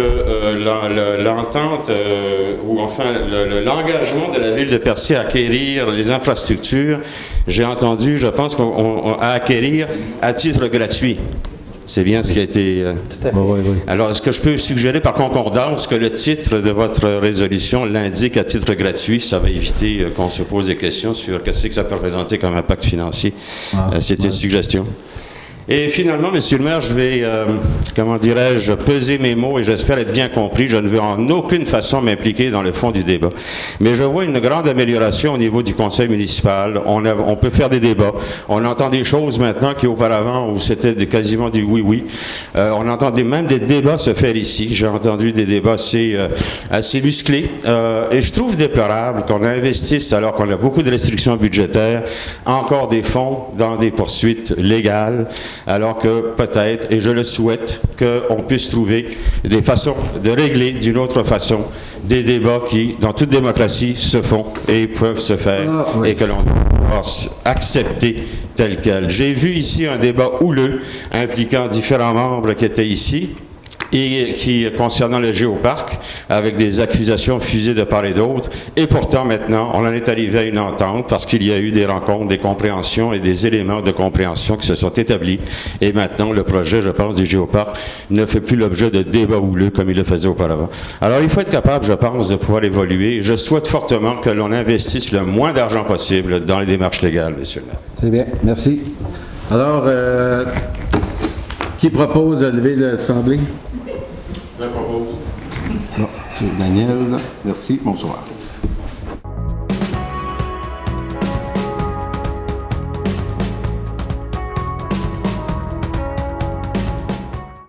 l'entente, ou enfin l'engagement de la ville de Percé à acquérir les infrastructures, j'ai entendu, je pense, à acquérir à titre gratuit. C'est bien ce qui a été... Tout à fait. Oui. Alors, est-ce que je peux suggérer par concordance que le titre de votre résolution l'indique à titre gratuit? Ça va éviter qu'on se pose des questions sur qu'est-ce que ça peut représenter comme impact financier. C'est une suggestion. Et finalement, Monsieur le maire, je vais, comment dirais-je, peser mes mots et j'espère être bien compris. Je ne veux en aucune façon m'impliquer dans le fond du débat. Mais je vois une grande amélioration au niveau du conseil municipal. On peut faire des débats. On entend des choses maintenant qui auparavant, où c'était quasiment du oui-oui. On entendait même des débats se faire ici. J'ai entendu des débats assez musclés. Et je trouve déplorable qu'on investisse, alors qu'on a beaucoup de restrictions budgétaires, encore des fonds dans des poursuites légales, alors que peut-être, et je le souhaite, qu'on puisse trouver des façons de régler d'une autre façon des débats qui, dans toute démocratie, se font et peuvent se faire et que l'on doit accepter tel quel. J'ai vu ici un débat houleux impliquant différents membres qui étaient ici et qui, concernant le géoparc, avec des accusations fusées de part et d'autre. Et pourtant, maintenant, on en est arrivé à une entente parce qu'il y a eu des rencontres, des compréhensions et des éléments de compréhension qui se sont établis. Et maintenant, le projet, je pense, du géoparc ne fait plus l'objet de débats houleux comme il le faisait auparavant. Alors, il faut être capable, je pense, de pouvoir évoluer. Je souhaite fortement que l'on investisse le moins d'argent possible dans les démarches légales, monsieur le maire. C'est bien, merci. Alors, qui propose de lever l'Assemblée? Je propose. Non, M. Daniel, merci, bonsoir.